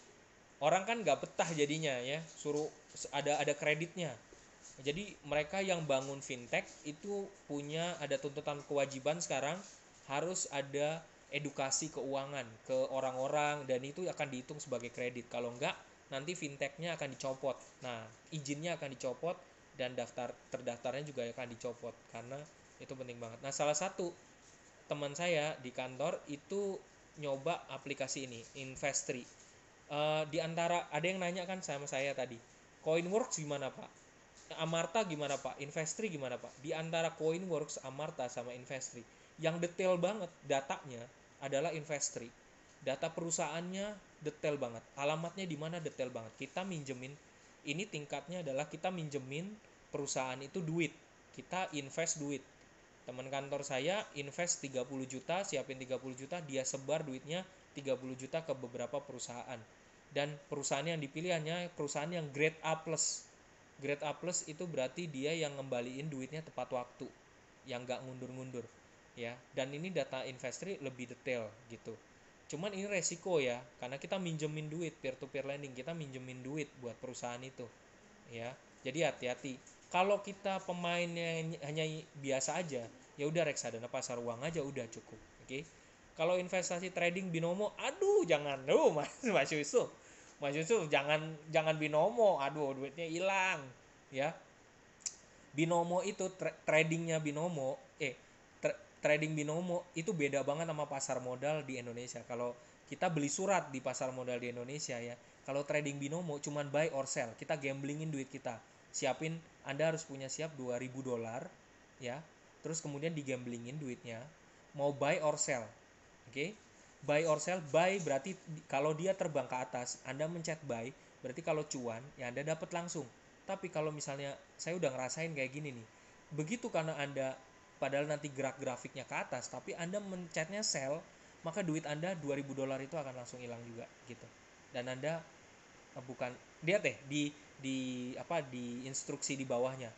orang kan nggak betah jadinya ya, suruh ada kreditnya. Jadi mereka yang bangun fintech itu ada tuntutan kewajiban sekarang harus ada edukasi keuangan ke orang-orang, dan itu akan dihitung sebagai kredit. Kalau enggak, nanti fintechnya akan dicopot. Nah, izinnya akan dicopot dan terdaftarnya juga akan dicopot karena itu penting banget. Nah, salah satu teman saya di kantor itu nyoba aplikasi ini, Investri. Di antara ada yang nanya kan sama saya tadi, Coinworks gimana Pak? Amarta gimana Pak? Investri gimana Pak? Di antara Coinworks, Amarta sama Investri, yang detail banget datanya adalah Investri. Data perusahaannya detail banget, alamatnya di mana detail banget. Kita minjemin, ini tingkatnya adalah kita minjemin perusahaan itu duit, kita invest duit. Teman kantor saya invest 30 juta, siapin 30 juta, dia sebar duitnya 30 juta ke beberapa perusahaan. Dan perusahaan yang dipilih hanya perusahaan yang grade A+. Grade A+ itu berarti dia yang ngembaliin duitnya tepat waktu, yang nggak ngundur-ngundur, ya. Dan ini data Investri lebih detail gitu. Cuman ini resiko ya, karena kita minjemin duit, peer to peer lending, kita minjemin duit buat perusahaan itu, ya. Jadi hati-hati. Kalau kita pemainnya hanya biasa aja, ya udah reksadana pasar uang aja udah cukup, oke. Kalau investasi trading binomo, aduh jangan, Mas Yusuf, jangan binomo, aduh duitnya hilang, ya. Binomo itu tradingnya binomo, trading binomo itu beda banget sama pasar modal di Indonesia. Kalau kita beli surat di pasar modal di Indonesia ya, kalau trading binomo cuman buy or sell, kita gamblingin duit kita. Siapin, Anda harus punya siap $2.000 ya. Terus kemudian digamblingin duitnya, mau buy or sell. Oke? Buy or sell, buy berarti kalau dia terbang ke atas, Anda mencet buy, berarti kalau cuan ya Anda dapat langsung. Tapi kalau misalnya saya udah ngerasain kayak gini nih, begitu karena Anda padahal nanti gerak grafiknya ke atas, tapi Anda mencetnya sell, maka duit Anda $2.000 itu akan langsung hilang juga gitu. Dan Anda bukan, lihat deh di instruksi di bawahnya.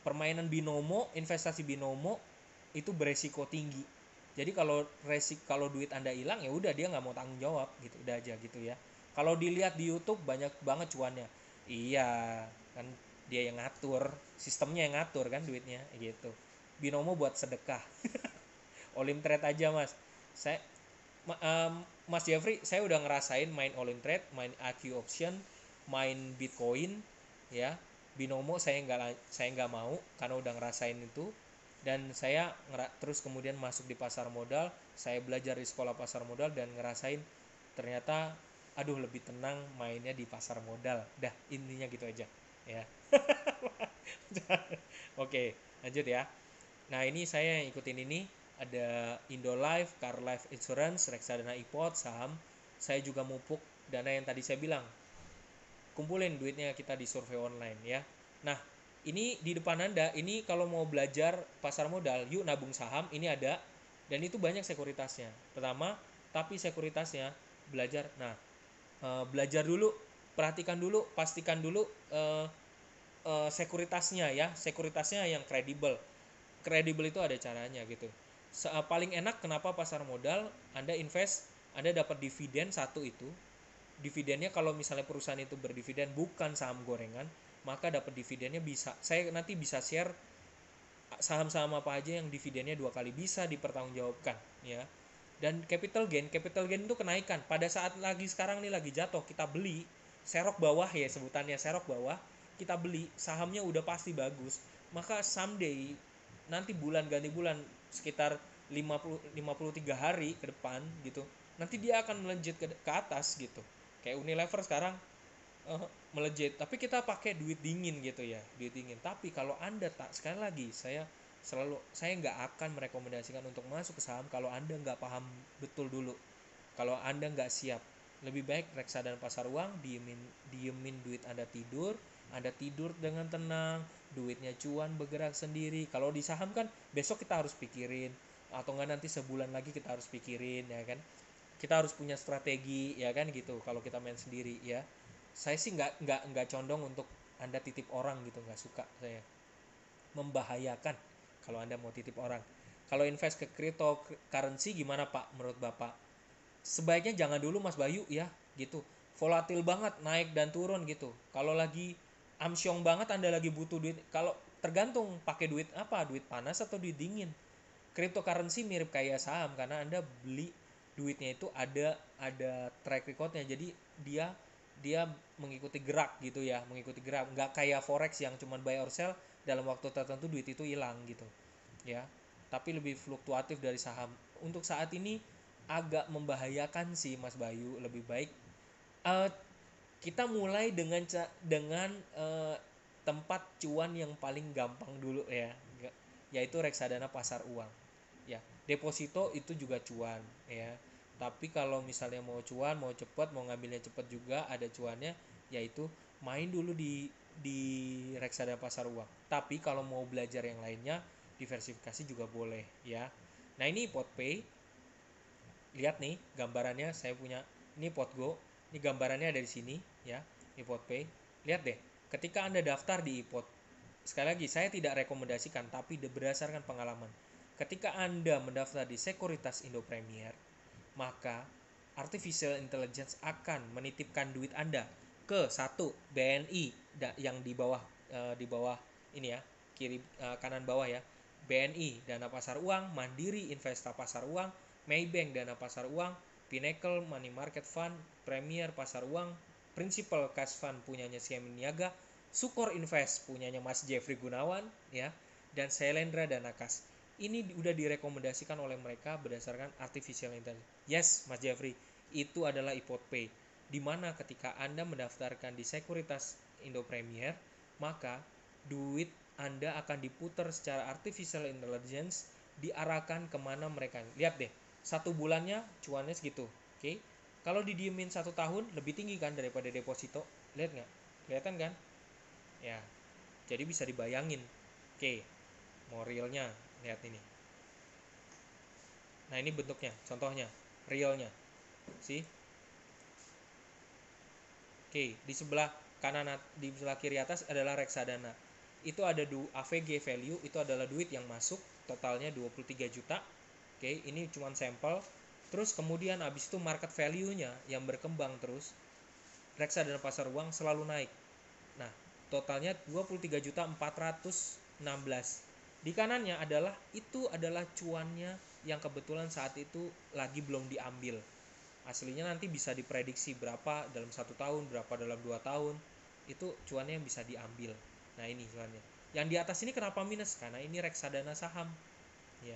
Permainan binomo, investasi binomo itu beresiko tinggi. Jadi kalau duit Anda hilang ya udah, dia nggak mau tanggung jawab gitu, udah aja gitu ya. Kalau dilihat di YouTube banyak banget cuannya. Iya, kan dia yang ngatur, sistemnya yang ngatur kan duitnya gitu. Binomo buat sedekah. Olim Trade aja Mas. Mas Jeffrey, saya udah ngerasain main Olim Trade, main AQ Option, main Bitcoin, ya. Binomo saya nggak mau karena udah ngerasain itu. Dan saya terus kemudian masuk di pasar modal, saya belajar di sekolah pasar modal dan ngerasain ternyata aduh lebih tenang mainnya di pasar modal. Dah, intinya gitu aja ya. Oke, lanjut ya. Nah, ini saya yang ikutin ini ada Indolife, Car Life Insurance, Reksadana iPod, saham. Saya juga mupuk dana yang tadi saya bilang. Kumpulin duitnya kita di survei online ya. Nah, ini di depan Anda, ini kalau mau belajar pasar modal, yuk nabung saham, ini ada. Dan itu banyak sekuritasnya. Pertama, tapi sekuritasnya belajar. Nah, belajar dulu, perhatikan dulu, pastikan dulu sekuritasnya ya. Sekuritasnya yang kredibel. Kredibel itu ada caranya gitu. Paling enak kenapa pasar modal, Anda invest, Anda dapat dividen satu itu. Dividennya kalau misalnya perusahaan itu berdividen bukan saham gorengan, maka dapat dividennya bisa. Saya nanti bisa share saham-saham apa aja yang dividennya 2 kali bisa dipertanggungjawabkan ya. Dan capital gain itu kenaikan. Pada saat lagi sekarang nih lagi jatuh, kita beli serok bawah ya sebutannya serok bawah, kita beli sahamnya udah pasti bagus. Maka someday nanti bulan ganti bulan sekitar 53 hari ke depan gitu. Nanti dia akan melejit ke atas gitu. Kayak Unilever sekarang melejit, tapi kita pakai duit dingin gitu ya, duit dingin. Tapi kalau Anda tak, sekali lagi saya nggak akan merekomendasikan untuk masuk ke saham kalau Anda nggak paham betul dulu, kalau Anda nggak siap. Lebih baik reksadana pasar uang, diemin duit Anda tidur dengan tenang, duitnya cuan bergerak sendiri. Kalau di saham kan besok kita harus pikirin, atau nggak nanti sebulan lagi kita harus pikirin ya kan, kita harus punya strategi ya kan gitu kalau kita main sendiri ya. Saya sih nggak condong untuk Anda titip orang gitu, nggak suka saya, membahayakan kalau Anda mau titip orang. Kalau invest ke cryptocurrency gimana Pak menurut Bapak? Sebaiknya jangan dulu Mas Bayu ya gitu, volatil banget naik dan turun gitu. Kalau lagi amsyong banget Anda lagi butuh duit, kalau tergantung pakai duit apa, duit panas atau duit dingin. Cryptocurrency mirip kayak saham karena Anda beli duitnya itu ada track recordnya, jadi dia dia mengikuti gerak gitu ya, mengikuti gerak, nggak kayak forex yang cuma buy or sell, dalam waktu tertentu duit itu hilang gitu ya, tapi lebih fluktuatif dari saham. Untuk saat ini agak membahayakan sih Mas Bayu, lebih baik uh, kita mulai dengan tempat cuan yang paling gampang dulu ya, yaitu reksadana pasar uang ya. Deposito itu juga cuan ya, tapi kalau misalnya mau cuan, mau cepat, mau ngambilnya cepat juga ada cuannya, yaitu main dulu di reksadana pasar uang. Tapi kalau mau belajar yang lainnya, diversifikasi juga boleh ya. Nah, ini Potpay, lihat nih gambarannya, saya punya ini Potgo, ini gambarannya ada di sini ya, di Potpay. Lihat deh, ketika Anda daftar di iPod, sekali lagi saya tidak rekomendasikan tapi berdasarkan pengalaman, ketika Anda mendaftar di Sekuritas Indo Premier, maka artificial intelligence akan menitipkan duit Anda ke satu BNI yang di bawah ini ya, kiri kanan bawah ya. BNI dana pasar uang, Mandiri Investa pasar uang, Maybank dana pasar uang, Pinnacle Money Market Fund, Premier pasar uang, Principal Cash Fund punyanya Siamin Niaga, Sukor Invest punyanya Mas Jeffrey Gunawan ya, dan Selendra Dana Kas. Ini udah direkomendasikan oleh mereka berdasarkan artificial intelligence. Yes, Mas Jeffrey, itu adalah iPod Pay. Dimana ketika Anda mendaftarkan di Sekuritas Indo Premier, maka duit Anda akan diputar secara artificial intelligence, diarahkan kemana mereka. Lihat deh, 1 bulannya cuannya segitu. Oke, kalau didiemin 1 tahun lebih tinggi kan daripada deposito. Lihat nggak? Kelihatan kan? Ya, jadi bisa dibayangin. Oke, mau realnya lihat ini. Nah, ini bentuknya, contohnya, realnya. See? Oke, di sebelah kanan, di sebelah kiri atas adalah reksadana. Itu ada AVG value, itu adalah duit yang masuk, totalnya 23 juta. Oke, ini cuma sampel. Terus kemudian habis itu market value-nya yang berkembang terus. Reksadana pasar uang selalu naik. Nah, totalnya 23.416. Di kanannya adalah itu adalah cuannya yang kebetulan saat itu lagi belum diambil. Aslinya nanti bisa diprediksi berapa dalam 1 tahun, berapa dalam 2 tahun. Itu cuannya yang bisa diambil. Nah, ini cuannya. Yang di atas ini kenapa minus? Karena ini reksadana saham, ya.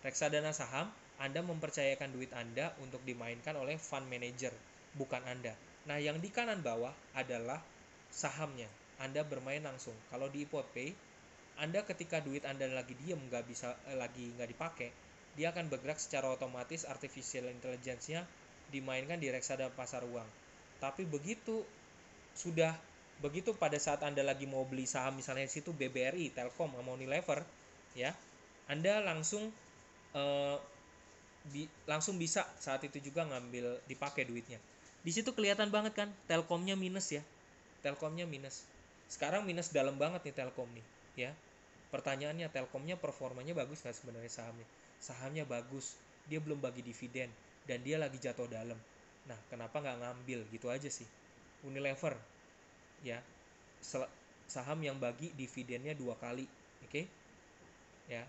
Reksadana saham, Anda mempercayakan duit Anda untuk dimainkan oleh fund manager, bukan Anda. Nah, yang di kanan bawah adalah sahamnya. Anda bermain langsung. Kalau di IPOTPay, Anda ketika duit Anda lagi diem, lagi nggak dipakai, dia akan bergerak secara otomatis, artificial intelligence-nya dimainkan di reksadana pasar uang. Tapi sudah begitu pada saat Anda lagi mau beli saham, misalnya di situ BBRI, Telkom, sama Unilever, ya, Anda eh, langsung bisa saat itu juga ngambil, dipakai duitnya. Di situ kelihatan banget kan, Telkomnya minus ya, Telkomnya minus. Sekarang minus dalam banget nih Telkom nih, ya. Pertanyaannya, Telkomnya performanya bagus nggak sebenarnya sahamnya? Sahamnya bagus, dia belum bagi dividen dan dia lagi jatuh dalam. Nah, kenapa nggak ngambil gitu aja sih? Unilever, ya, saham yang bagi dividennya 2 kali, oke, ya,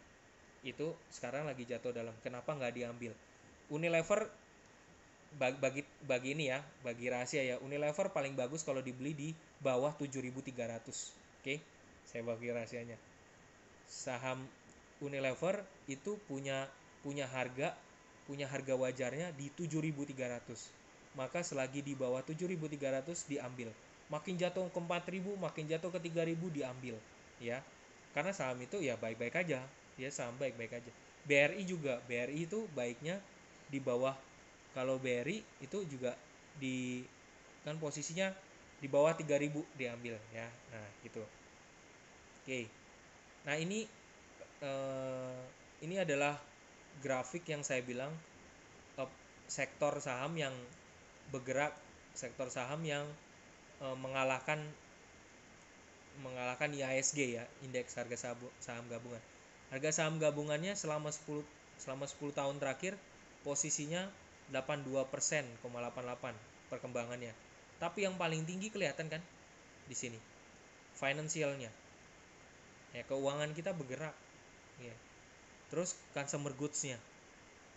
itu sekarang lagi jatuh dalam. Kenapa nggak diambil? Unilever, bagi ini ya, bagi rahasia ya, Unilever paling bagus kalau dibeli di bawah 7.300. Oke, saya bagi rahasianya. Saham Unilever itu punya harga wajarnya di 7.300. Maka selagi di bawah 7.300 diambil. Makin jatuh ke 4.000, makin jatuh ke 3.000 diambil, ya. Karena saham itu ya baik-baik aja, ya, saham baik-baik aja. BRI juga, BRI itu baiknya di bawah, kalau BRI itu juga di, kan posisinya di bawah 3.000 diambil, ya. Nah, gitu. Oke. Nah, ini adalah grafik yang saya bilang, eh, sektor saham yang bergerak, sektor saham yang mengalahkan IHSG, ya, indeks harga saham gabungan. Harga saham gabungannya selama 10 tahun terakhir posisinya 82,88% perkembangannya. Tapi yang paling tinggi kelihatan kan di sini, financialnya. Ya, keuangan kita bergerak, ya. Terus consumer goods-nya,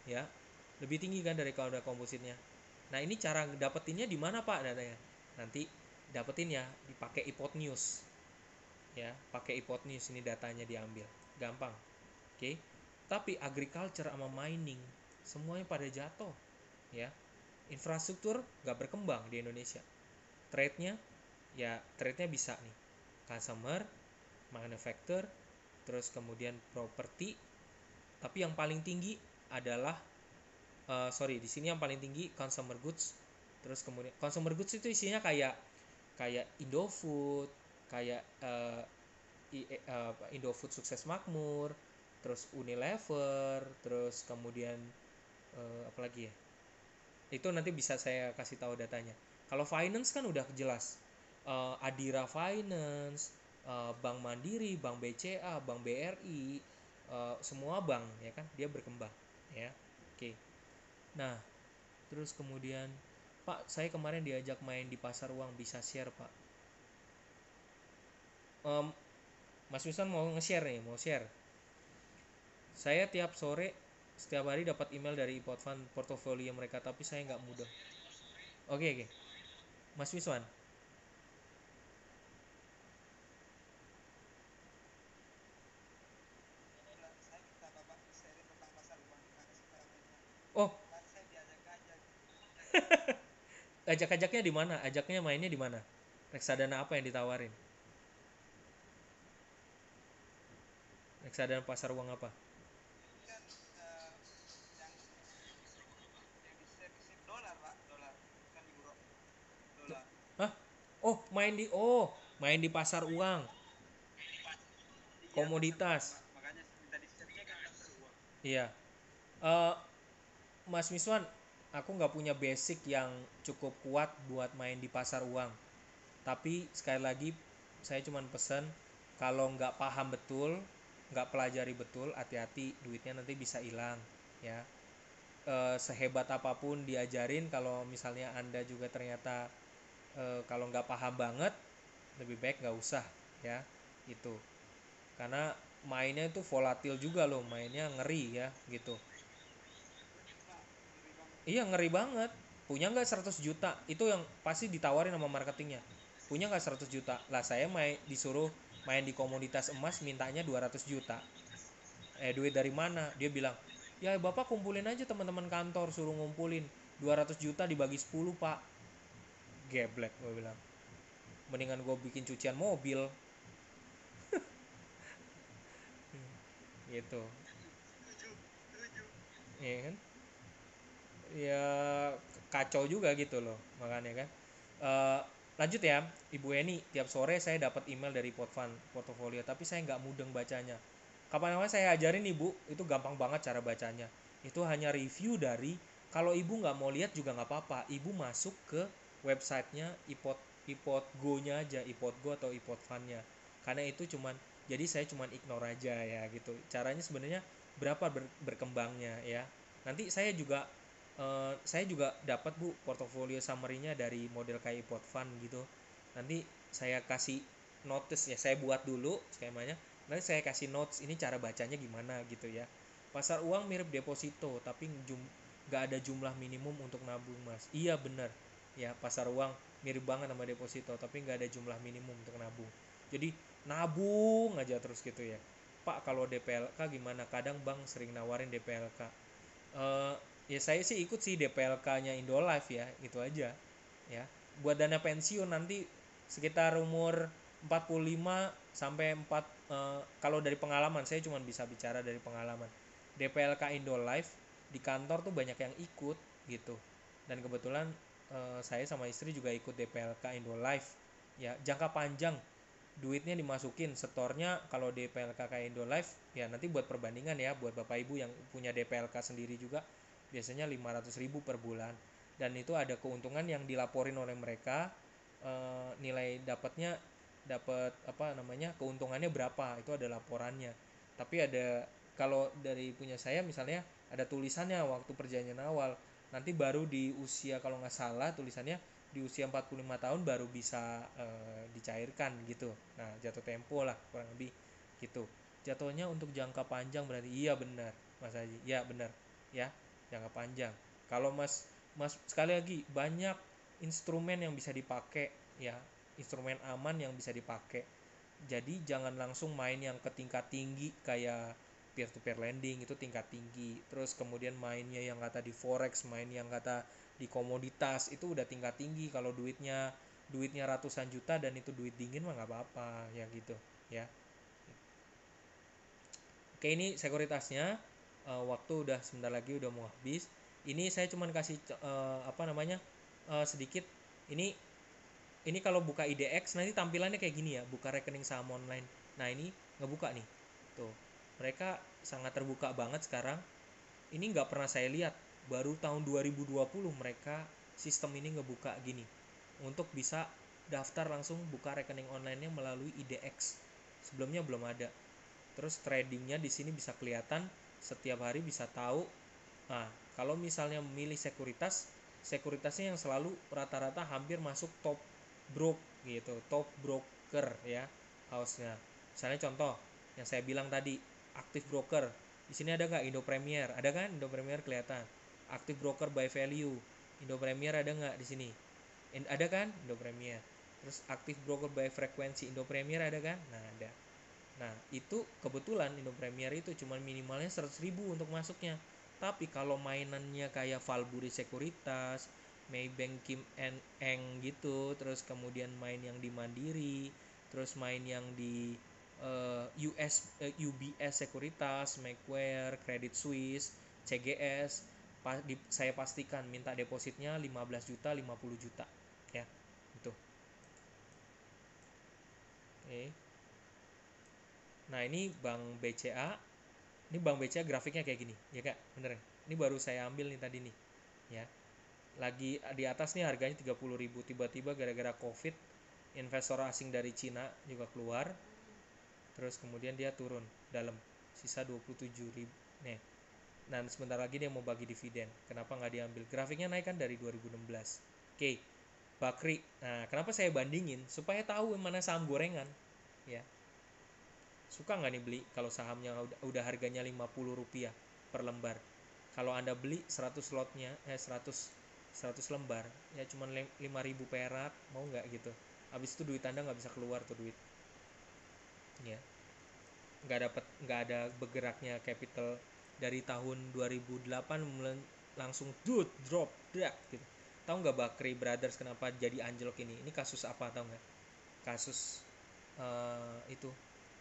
ya, lebih tinggi kan dari kalau ada kompositnya. Nah, ini cara dapetinnya di mana Pak datanya? Nanti dapetin ya dipakai iPod News, ya, pakai iPod News, ini datanya diambil, gampang. Oke. Tapi agriculture sama mining semuanya pada jatuh, ya. Infrastruktur nggak berkembang di Indonesia. Trade-nya bisa nih, consumer, manufacture, terus kemudian properti. Tapi yang paling tinggi adalah di sini yang paling tinggi consumer goods. Terus kemudian consumer goods itu isinya kayak Indofood, kayak Indofood sukses makmur, terus Unilever, terus kemudian apa lagi ya? Itu nanti bisa saya kasih tahu datanya. Kalau finance kan udah jelas, Adira Finance, Bank Mandiri, Bank BCA, Bank BRI, semua bank, ya kan, dia berkembang, ya. Oke. Nah, terus kemudian, Pak, saya kemarin diajak main di pasar uang, bisa share Pak? Mas Wisman mau nge-share nih, mau share. Saya setiap hari dapat email dari iPod Fund portofolio mereka, tapi saya nggak mudah. Oke. Mas Wisman. Oh, ajak-ajaknya di mana? Ajaknya mainnya di mana? Reksadana apa yang ditawarin? Reksadana pasar uang apa? Hah? Main di pasar uang, komoditas. Iya. Eh, Mas Miswan, aku nggak punya basic yang cukup kuat buat main di pasar uang. Tapi sekali lagi, saya cuma pesen, kalau nggak paham betul, nggak pelajari betul, hati-hati, duitnya nanti bisa hilang, ya. Sehebat apapun diajarin, kalau misalnya Anda juga ternyata kalau nggak paham banget, lebih baik nggak usah, ya, itu. Karena mainnya itu volatil juga loh, mainnya ngeri, ya, gitu. Iya, ngeri banget. Punya nggak 100 juta? Itu yang pasti ditawarin sama marketingnya. Punya nggak 100 juta? Lah, saya disuruh main di komoditas emas mintanya 200 juta. Duit dari mana? Dia bilang, ya bapak kumpulin aja teman-teman kantor, suruh ngumpulin 200 juta dibagi 10 pak. Geblek, gue bilang, mendingan gue bikin cucian mobil gitu. Iya kan, ya kacau juga gitu loh, makanya kan. Eh, Lanjut ya, Ibu Eni. Tiap sore saya dapat email dari Potfan portofolio, tapi saya nggak mudeng bacanya. Kapan-kapan saya ajarin Ibu, itu gampang banget cara bacanya. Itu hanya review dari, kalau Ibu nggak mau lihat juga nggak apa-apa, Ibu masuk ke websitenya iPod Go-nya aja, iPod Go atau iPod Fun-nya. Karena itu cuman, jadi saya cuman ignore aja ya gitu. Caranya sebenarnya berapa berkembangnya ya. Nanti saya juga dapat Bu portofolio summary-nya dari model kayak iPod Fun gitu. Nanti saya kasih notice ya, saya buat dulu skemanya. Nanti saya kasih notes ini cara bacanya gimana gitu ya. Pasar uang mirip deposito, tapi nggak ada jumlah minimum untuk nabung mas. Iya benar. Ya pasar uang mirip banget sama deposito, tapi nggak ada jumlah minimum untuk nabung. Jadi nabung aja terus gitu ya. Pak kalau DPLK gimana? Kadang bank sering nawarin DPLK. Ya saya sih ikut sih DPLK-nya Indolife ya, itu aja ya. Buat dana pensiun nanti sekitar umur 45 sampai 4, kalau dari pengalaman saya cuma bisa bicara dari pengalaman. DPLK Indolife di kantor tuh banyak yang ikut gitu. Dan kebetulan saya sama istri juga ikut DPLK Indolife. Ya, jangka panjang duitnya dimasukin setornya. Kalau DPLK kayak Indolife ya nanti buat perbandingan ya, buat bapak ibu yang punya DPLK sendiri juga biasanya 500.000 per bulan, dan itu ada keuntungan yang dilaporin oleh mereka. Nilai dapatnya, dapat apa namanya, keuntungannya berapa, itu ada laporannya. Tapi ada, kalau dari punya saya misalnya ada tulisannya waktu perjanjian awal, nanti baru di usia, kalau nggak salah tulisannya di usia 45 tahun baru bisa dicairkan gitu. Nah, jatuh tempo lah kurang lebih gitu. Jatuhnya untuk jangka panjang berarti iya benar, Mas Haji. Iya benar. Ya, jangka panjang. Kalau Mas Mas sekali lagi banyak instrumen yang bisa dipakai ya, instrumen aman yang bisa dipakai. Jadi jangan langsung main yang ke tingkat tinggi kayak peer to peer lending, itu tingkat tinggi. Terus kemudian mainnya yang kata di forex, main yang kata di komoditas, itu udah tingkat tinggi. Kalau duitnya duitnya ratusan juta dan itu duit dingin mah nggak apa-apa ya gitu ya. Oke, ini sekuritasnya. Waktu udah sebentar lagi udah mau habis. Ini saya cuman kasih apa namanya, sedikit. Ini kalau buka IDX nanti tampilannya kayak gini ya, buka rekening saham online. Nah ini ngebuka nih, tuh mereka sangat terbuka banget sekarang. Ini nggak pernah saya lihat, baru tahun 2020 mereka sistem ini ngebuka gini untuk bisa daftar langsung buka rekening online-nya melalui IDX. Sebelumnya belum ada. Terus tradingnya di sini bisa kelihatan, setiap hari bisa tahu. Nah, kalau misalnya memilih sekuritasnya yang selalu rata-rata hampir masuk top broke gitu, top broker ya house-nya. Misalnya contoh yang saya bilang tadi, aktif broker. Di sini ada nggak Indo Premier? Ada kan? Indo Premier kelihatan. Aktif broker by value. Indo Premier ada nggak di sini? Ada kan? Indo Premier. Terus aktif broker by frekuensi Indo Premier ada kan? Nah, ada. Nah, itu kebetulan Indo Premier itu cuma minimalnya 100.000 untuk masuknya. Tapi kalau mainannya kayak Valburi Sekuritas, Maybank Kim Eng gitu, terus kemudian main yang di Mandiri, terus main yang di UBS Sekuritas, Macquarie, Credit Suisse, CGS, saya pastikan minta depositnya 15 juta, 50 juta. Ya, itu. Oke. Nah, ini Bank BCA. Ini Bank BCA grafiknya kayak gini, ya Kak, bener. Ini baru saya ambil nih tadi nih, ya. Lagi di atas nih harganya 30.000, tiba-tiba gara-gara Covid, investor asing dari Cina juga keluar, terus kemudian dia turun dalam, sisa 27.000. Nih. Nah, sebentar lagi dia mau bagi dividen. Kenapa nggak diambil? Grafiknya naik kan dari 2016. Oke, Bakri. Nah, kenapa saya bandingin? Supaya tahu mana saham gorengan, ya. Suka nggak nih beli kalau sahamnya udah harganya 50 rupiah per lembar? Kalau anda beli 100 slotnya, 100 lembar ya cuma 5.000 perak, mau nggak gitu? Habis itu duit anda nggak bisa keluar tuh duit. ya. Nggak ada bergeraknya capital dari tahun 2008 langsung drop drag gitu. Tahu nggak Bakri Brothers kenapa jadi anjlok ini kasus apa, tahu nggak? Kasus itu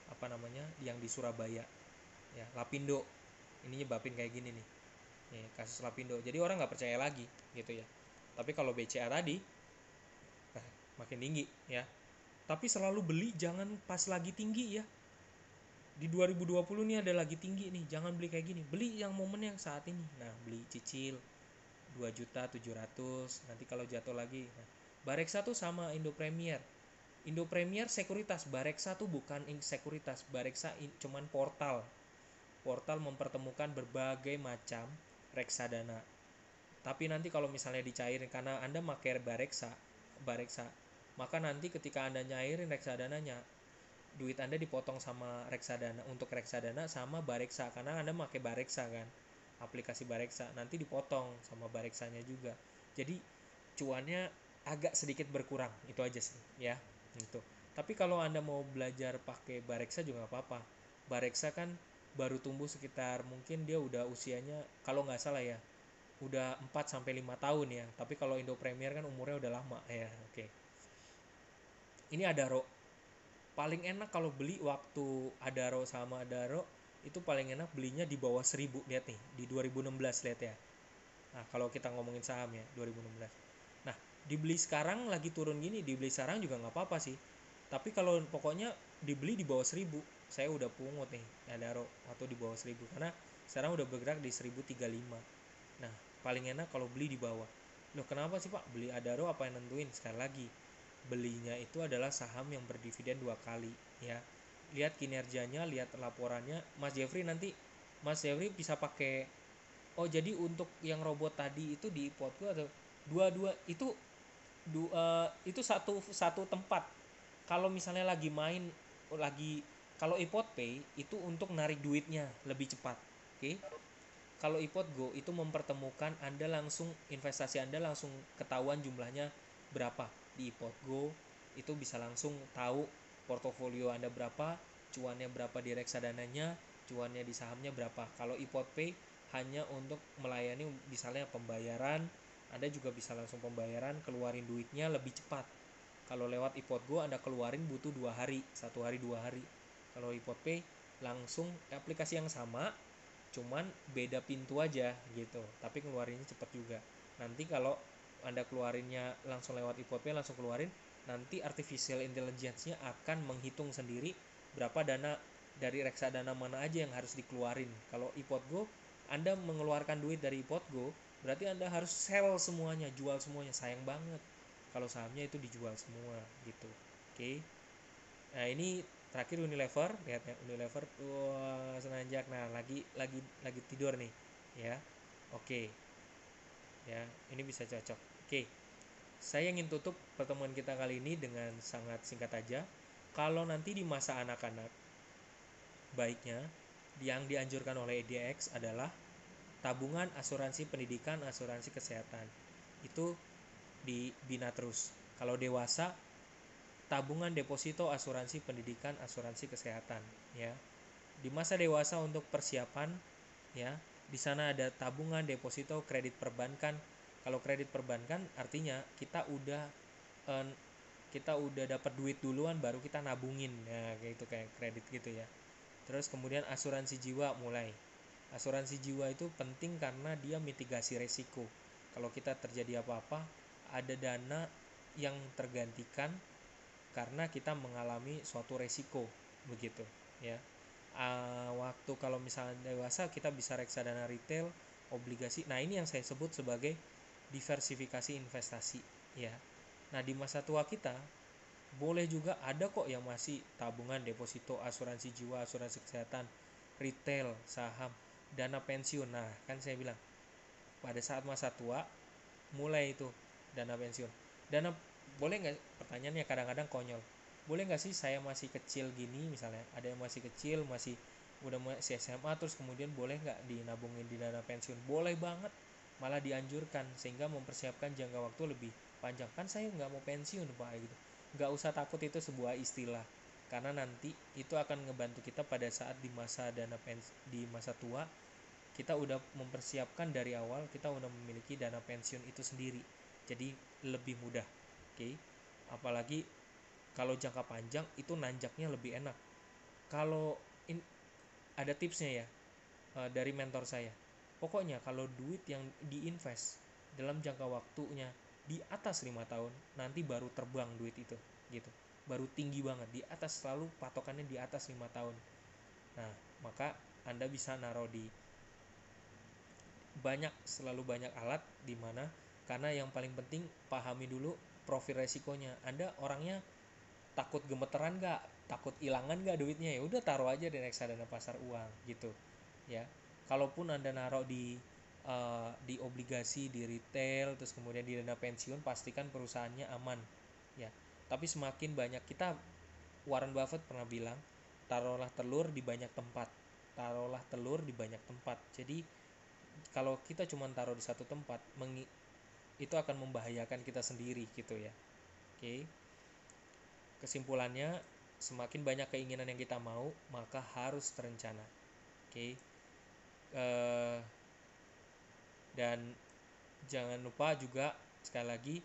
apa namanya, yang di Surabaya ya, Lapindo. Ini nyebabin kayak gini nih ya, kasus Lapindo. Jadi orang nggak percaya lagi gitu ya. Tapi kalau BCA tadi makin tinggi ya. Tapi selalu beli jangan pas lagi tinggi ya. Di 2020 nih ada lagi tinggi nih, jangan beli kayak gini, beli yang momen yang saat ini. Nah, beli cicil 2.700.000, nanti kalau jatuh lagi. Nah, Bareksa tuh sama Indo Premier. Indo Premier sekuritas, Bareksa tuh bukan sekuritas. Bareksa cuman portal mempertemukan berbagai macam reksadana. Tapi nanti kalau misalnya dicairin karena Anda pakai Bareksa, maka nanti ketika Anda nyairin reksadananya, duit Anda dipotong sama reksadana, untuk reksadana sama Bareksa, karena Anda pakai Bareksa kan, aplikasi Bareksa, nanti dipotong sama Bareksanya juga. Jadi cuannya agak sedikit berkurang, itu aja sih ya. Itu. Tapi kalau Anda mau belajar pakai Bareksa juga nggak apa-apa. Bareksa kan baru tumbuh sekitar, mungkin dia udah usianya kalau nggak salah ya udah 4 sampai 5 tahun ya. Tapi kalau Indo Premier kan umurnya udah lama ya. Oke. Ini Adaro. Paling enak kalau beli waktu Adaro sama Adaro itu paling enak belinya di bawah 1.000, lihat nih di 2016, lihat ya. Nah, kalau kita ngomongin saham ya 2016. Nah, dibeli sekarang lagi turun gini, dibeli sekarang juga nggak apa-apa sih. Tapi kalau pokoknya dibeli di bawah 1.000, saya udah pungut nih Adaro atau di bawah 1.000 karena sekarang udah bergerak di 1.035. Nah, paling enak kalau beli di bawah. Loh, kenapa sih Pak? Beli Adaro apa yang nentuin? Sekali lagi, belinya itu adalah saham yang berdividen 2 kali ya. Lihat kinerjanya, lihat laporannya. Mas Jeffrey bisa pakai, oh jadi untuk yang robot tadi itu di ipotku atau dua-dua itu itu satu satu tempat. Kalau misalnya lagi main lagi, kalau ipot pay itu untuk narik duitnya lebih cepat. Oke. Kalau ipot go itu mempertemukan Anda langsung, investasi Anda langsung ketahuan jumlahnya berapa di ipot go, itu bisa langsung tahu portofolio Anda berapa, cuannya berapa di reksadananya, cuannya di sahamnya berapa. Kalau ipot pay hanya untuk melayani misalnya pembayaran, Anda juga bisa langsung pembayaran, keluarin duitnya lebih cepat. Kalau lewat ipot go Anda keluarin butuh 2 hari, 1 hari 2 hari. Kalau ipot pay langsung aplikasi yang sama, cuman beda pintu aja gitu, tapi keluarinnya cepet juga. Nanti kalau Anda keluarinnya langsung lewat ipotpay, langsung keluarin, nanti artificial intelligence-nya akan menghitung sendiri berapa dana dari reksadana mana aja yang harus dikeluarin. Kalau ipotgo Anda mengeluarkan duit dari ipotgo, berarti Anda harus sell semuanya, jual semuanya, sayang banget kalau sahamnya itu dijual semua gitu. Oke. Nah, ini terakhir Unilever, lihat ya, Unilever, wah senanjak. Nah, lagi tidur nih ya. Oke ya, ini bisa cocok. Oke, saya ingin tutup pertemuan kita kali ini dengan sangat singkat aja. Kalau nanti di masa anak-anak, baiknya yang dianjurkan oleh EDX adalah tabungan, asuransi pendidikan, asuransi kesehatan, itu dibina terus. Kalau dewasa, tabungan, deposito, asuransi pendidikan, asuransi kesehatan ya. Di masa dewasa untuk persiapan ya, di sana ada tabungan, deposito, kredit perbankan. Kalau kredit perbankan artinya eh, kita udah dapat duit duluan baru kita nabungin ya, kayak itu kayak kredit gitu ya. Terus kemudian asuransi jiwa mulai. Asuransi jiwa itu penting karena dia mitigasi resiko. Kalau kita terjadi apa-apa, ada dana yang tergantikan karena kita mengalami suatu resiko begitu ya. Waktu kalau misalnya dewasa kita bisa reksadana retail, obligasi. Nah, ini yang saya sebut sebagai diversifikasi investasi ya. Nah, di masa tua kita boleh juga ada kok yang masih tabungan, deposito, asuransi jiwa, asuransi kesehatan, retail, saham, dana pensiun. Nah, kan saya bilang pada saat masa tua mulai itu dana pensiun. Dana boleh nggak, pertanyaannya kadang-kadang konyol, boleh nggak sih saya masih kecil gini, misalnya ada yang masih kecil, udah masih SMA, terus kemudian boleh nggak dinabungin di dana pensiun? Boleh banget, malah dianjurkan, sehingga mempersiapkan jangka waktu lebih panjang. Kan saya nggak mau pensiun Pak gitu, nggak usah takut, itu sebuah istilah. karena nanti itu akan ngebantu kita pada saat di masa tua kita udah mempersiapkan dari awal, kita udah memiliki dana pensiun itu sendiri, jadi lebih mudah. Oke. Apalagi kalau jangka panjang itu nanjaknya lebih enak. Kalau ada tipsnya ya, dari mentor saya, pokoknya kalau duit yang diinvest dalam jangka waktunya di atas 5 tahun, nanti baru terbang duit itu, gitu, baru tinggi banget di atas, selalu patokannya di atas 5 tahun. Nah, maka anda bisa naruh di selalu banyak alat di mana, karena yang paling penting pahami dulu profil resikonya. Anda orangnya takut gemeteran nggak, takut hilangan nggak duitnya, ya udah taruh aja di reksadana pasar uang gitu ya. Kalaupun anda naruh di obligasi, di retail, terus kemudian di dana pensiun, pastikan perusahaannya aman ya. Tapi semakin banyak kita, Warren Buffett pernah bilang, taruhlah telur di banyak tempat, taruhlah telur di banyak tempat. Jadi kalau kita cuma taruh di satu tempat, itu akan membahayakan kita sendiri gitu ya. Oke. Kesimpulannya, semakin banyak keinginan yang kita mau, maka harus terencana. Oke. Dan jangan lupa juga, sekali lagi,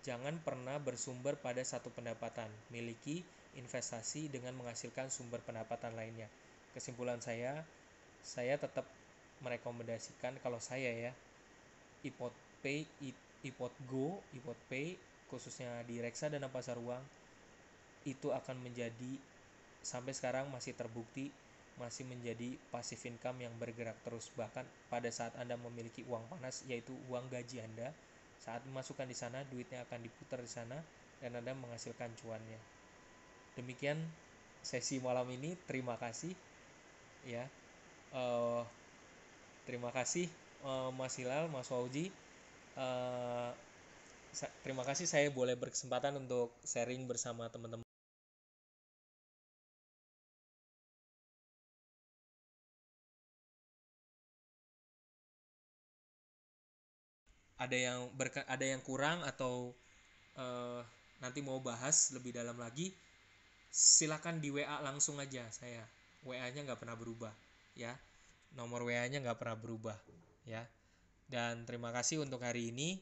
jangan pernah bersumber pada satu pendapatan. Miliki investasi dengan menghasilkan sumber pendapatan lainnya. Kesimpulan saya tetap merekomendasikan, kalau saya ya, iPod Pay, iPod Go, iPod Pay, khususnya di reksadana pasar uang, itu akan menjadi, sampai sekarang masih terbukti, masih menjadi passive income yang bergerak terus. Bahkan pada saat Anda memiliki uang panas, yaitu uang gaji Anda, saat dimasukkan di sana, duitnya akan diputar di sana dan Anda menghasilkan cuannya. Demikian sesi malam ini. Terima kasih ya. Terima kasih Mas Hilal, Mas Fauji. Terima kasih saya boleh berkesempatan untuk sharing bersama teman-teman. Ada yang kurang atau uh, nanti mau bahas lebih dalam lagi, silakan di WA langsung aja saya. WA-nya nggak pernah berubah ya. Nomor WA-nya nggak pernah berubah ya. Dan terima kasih untuk hari ini.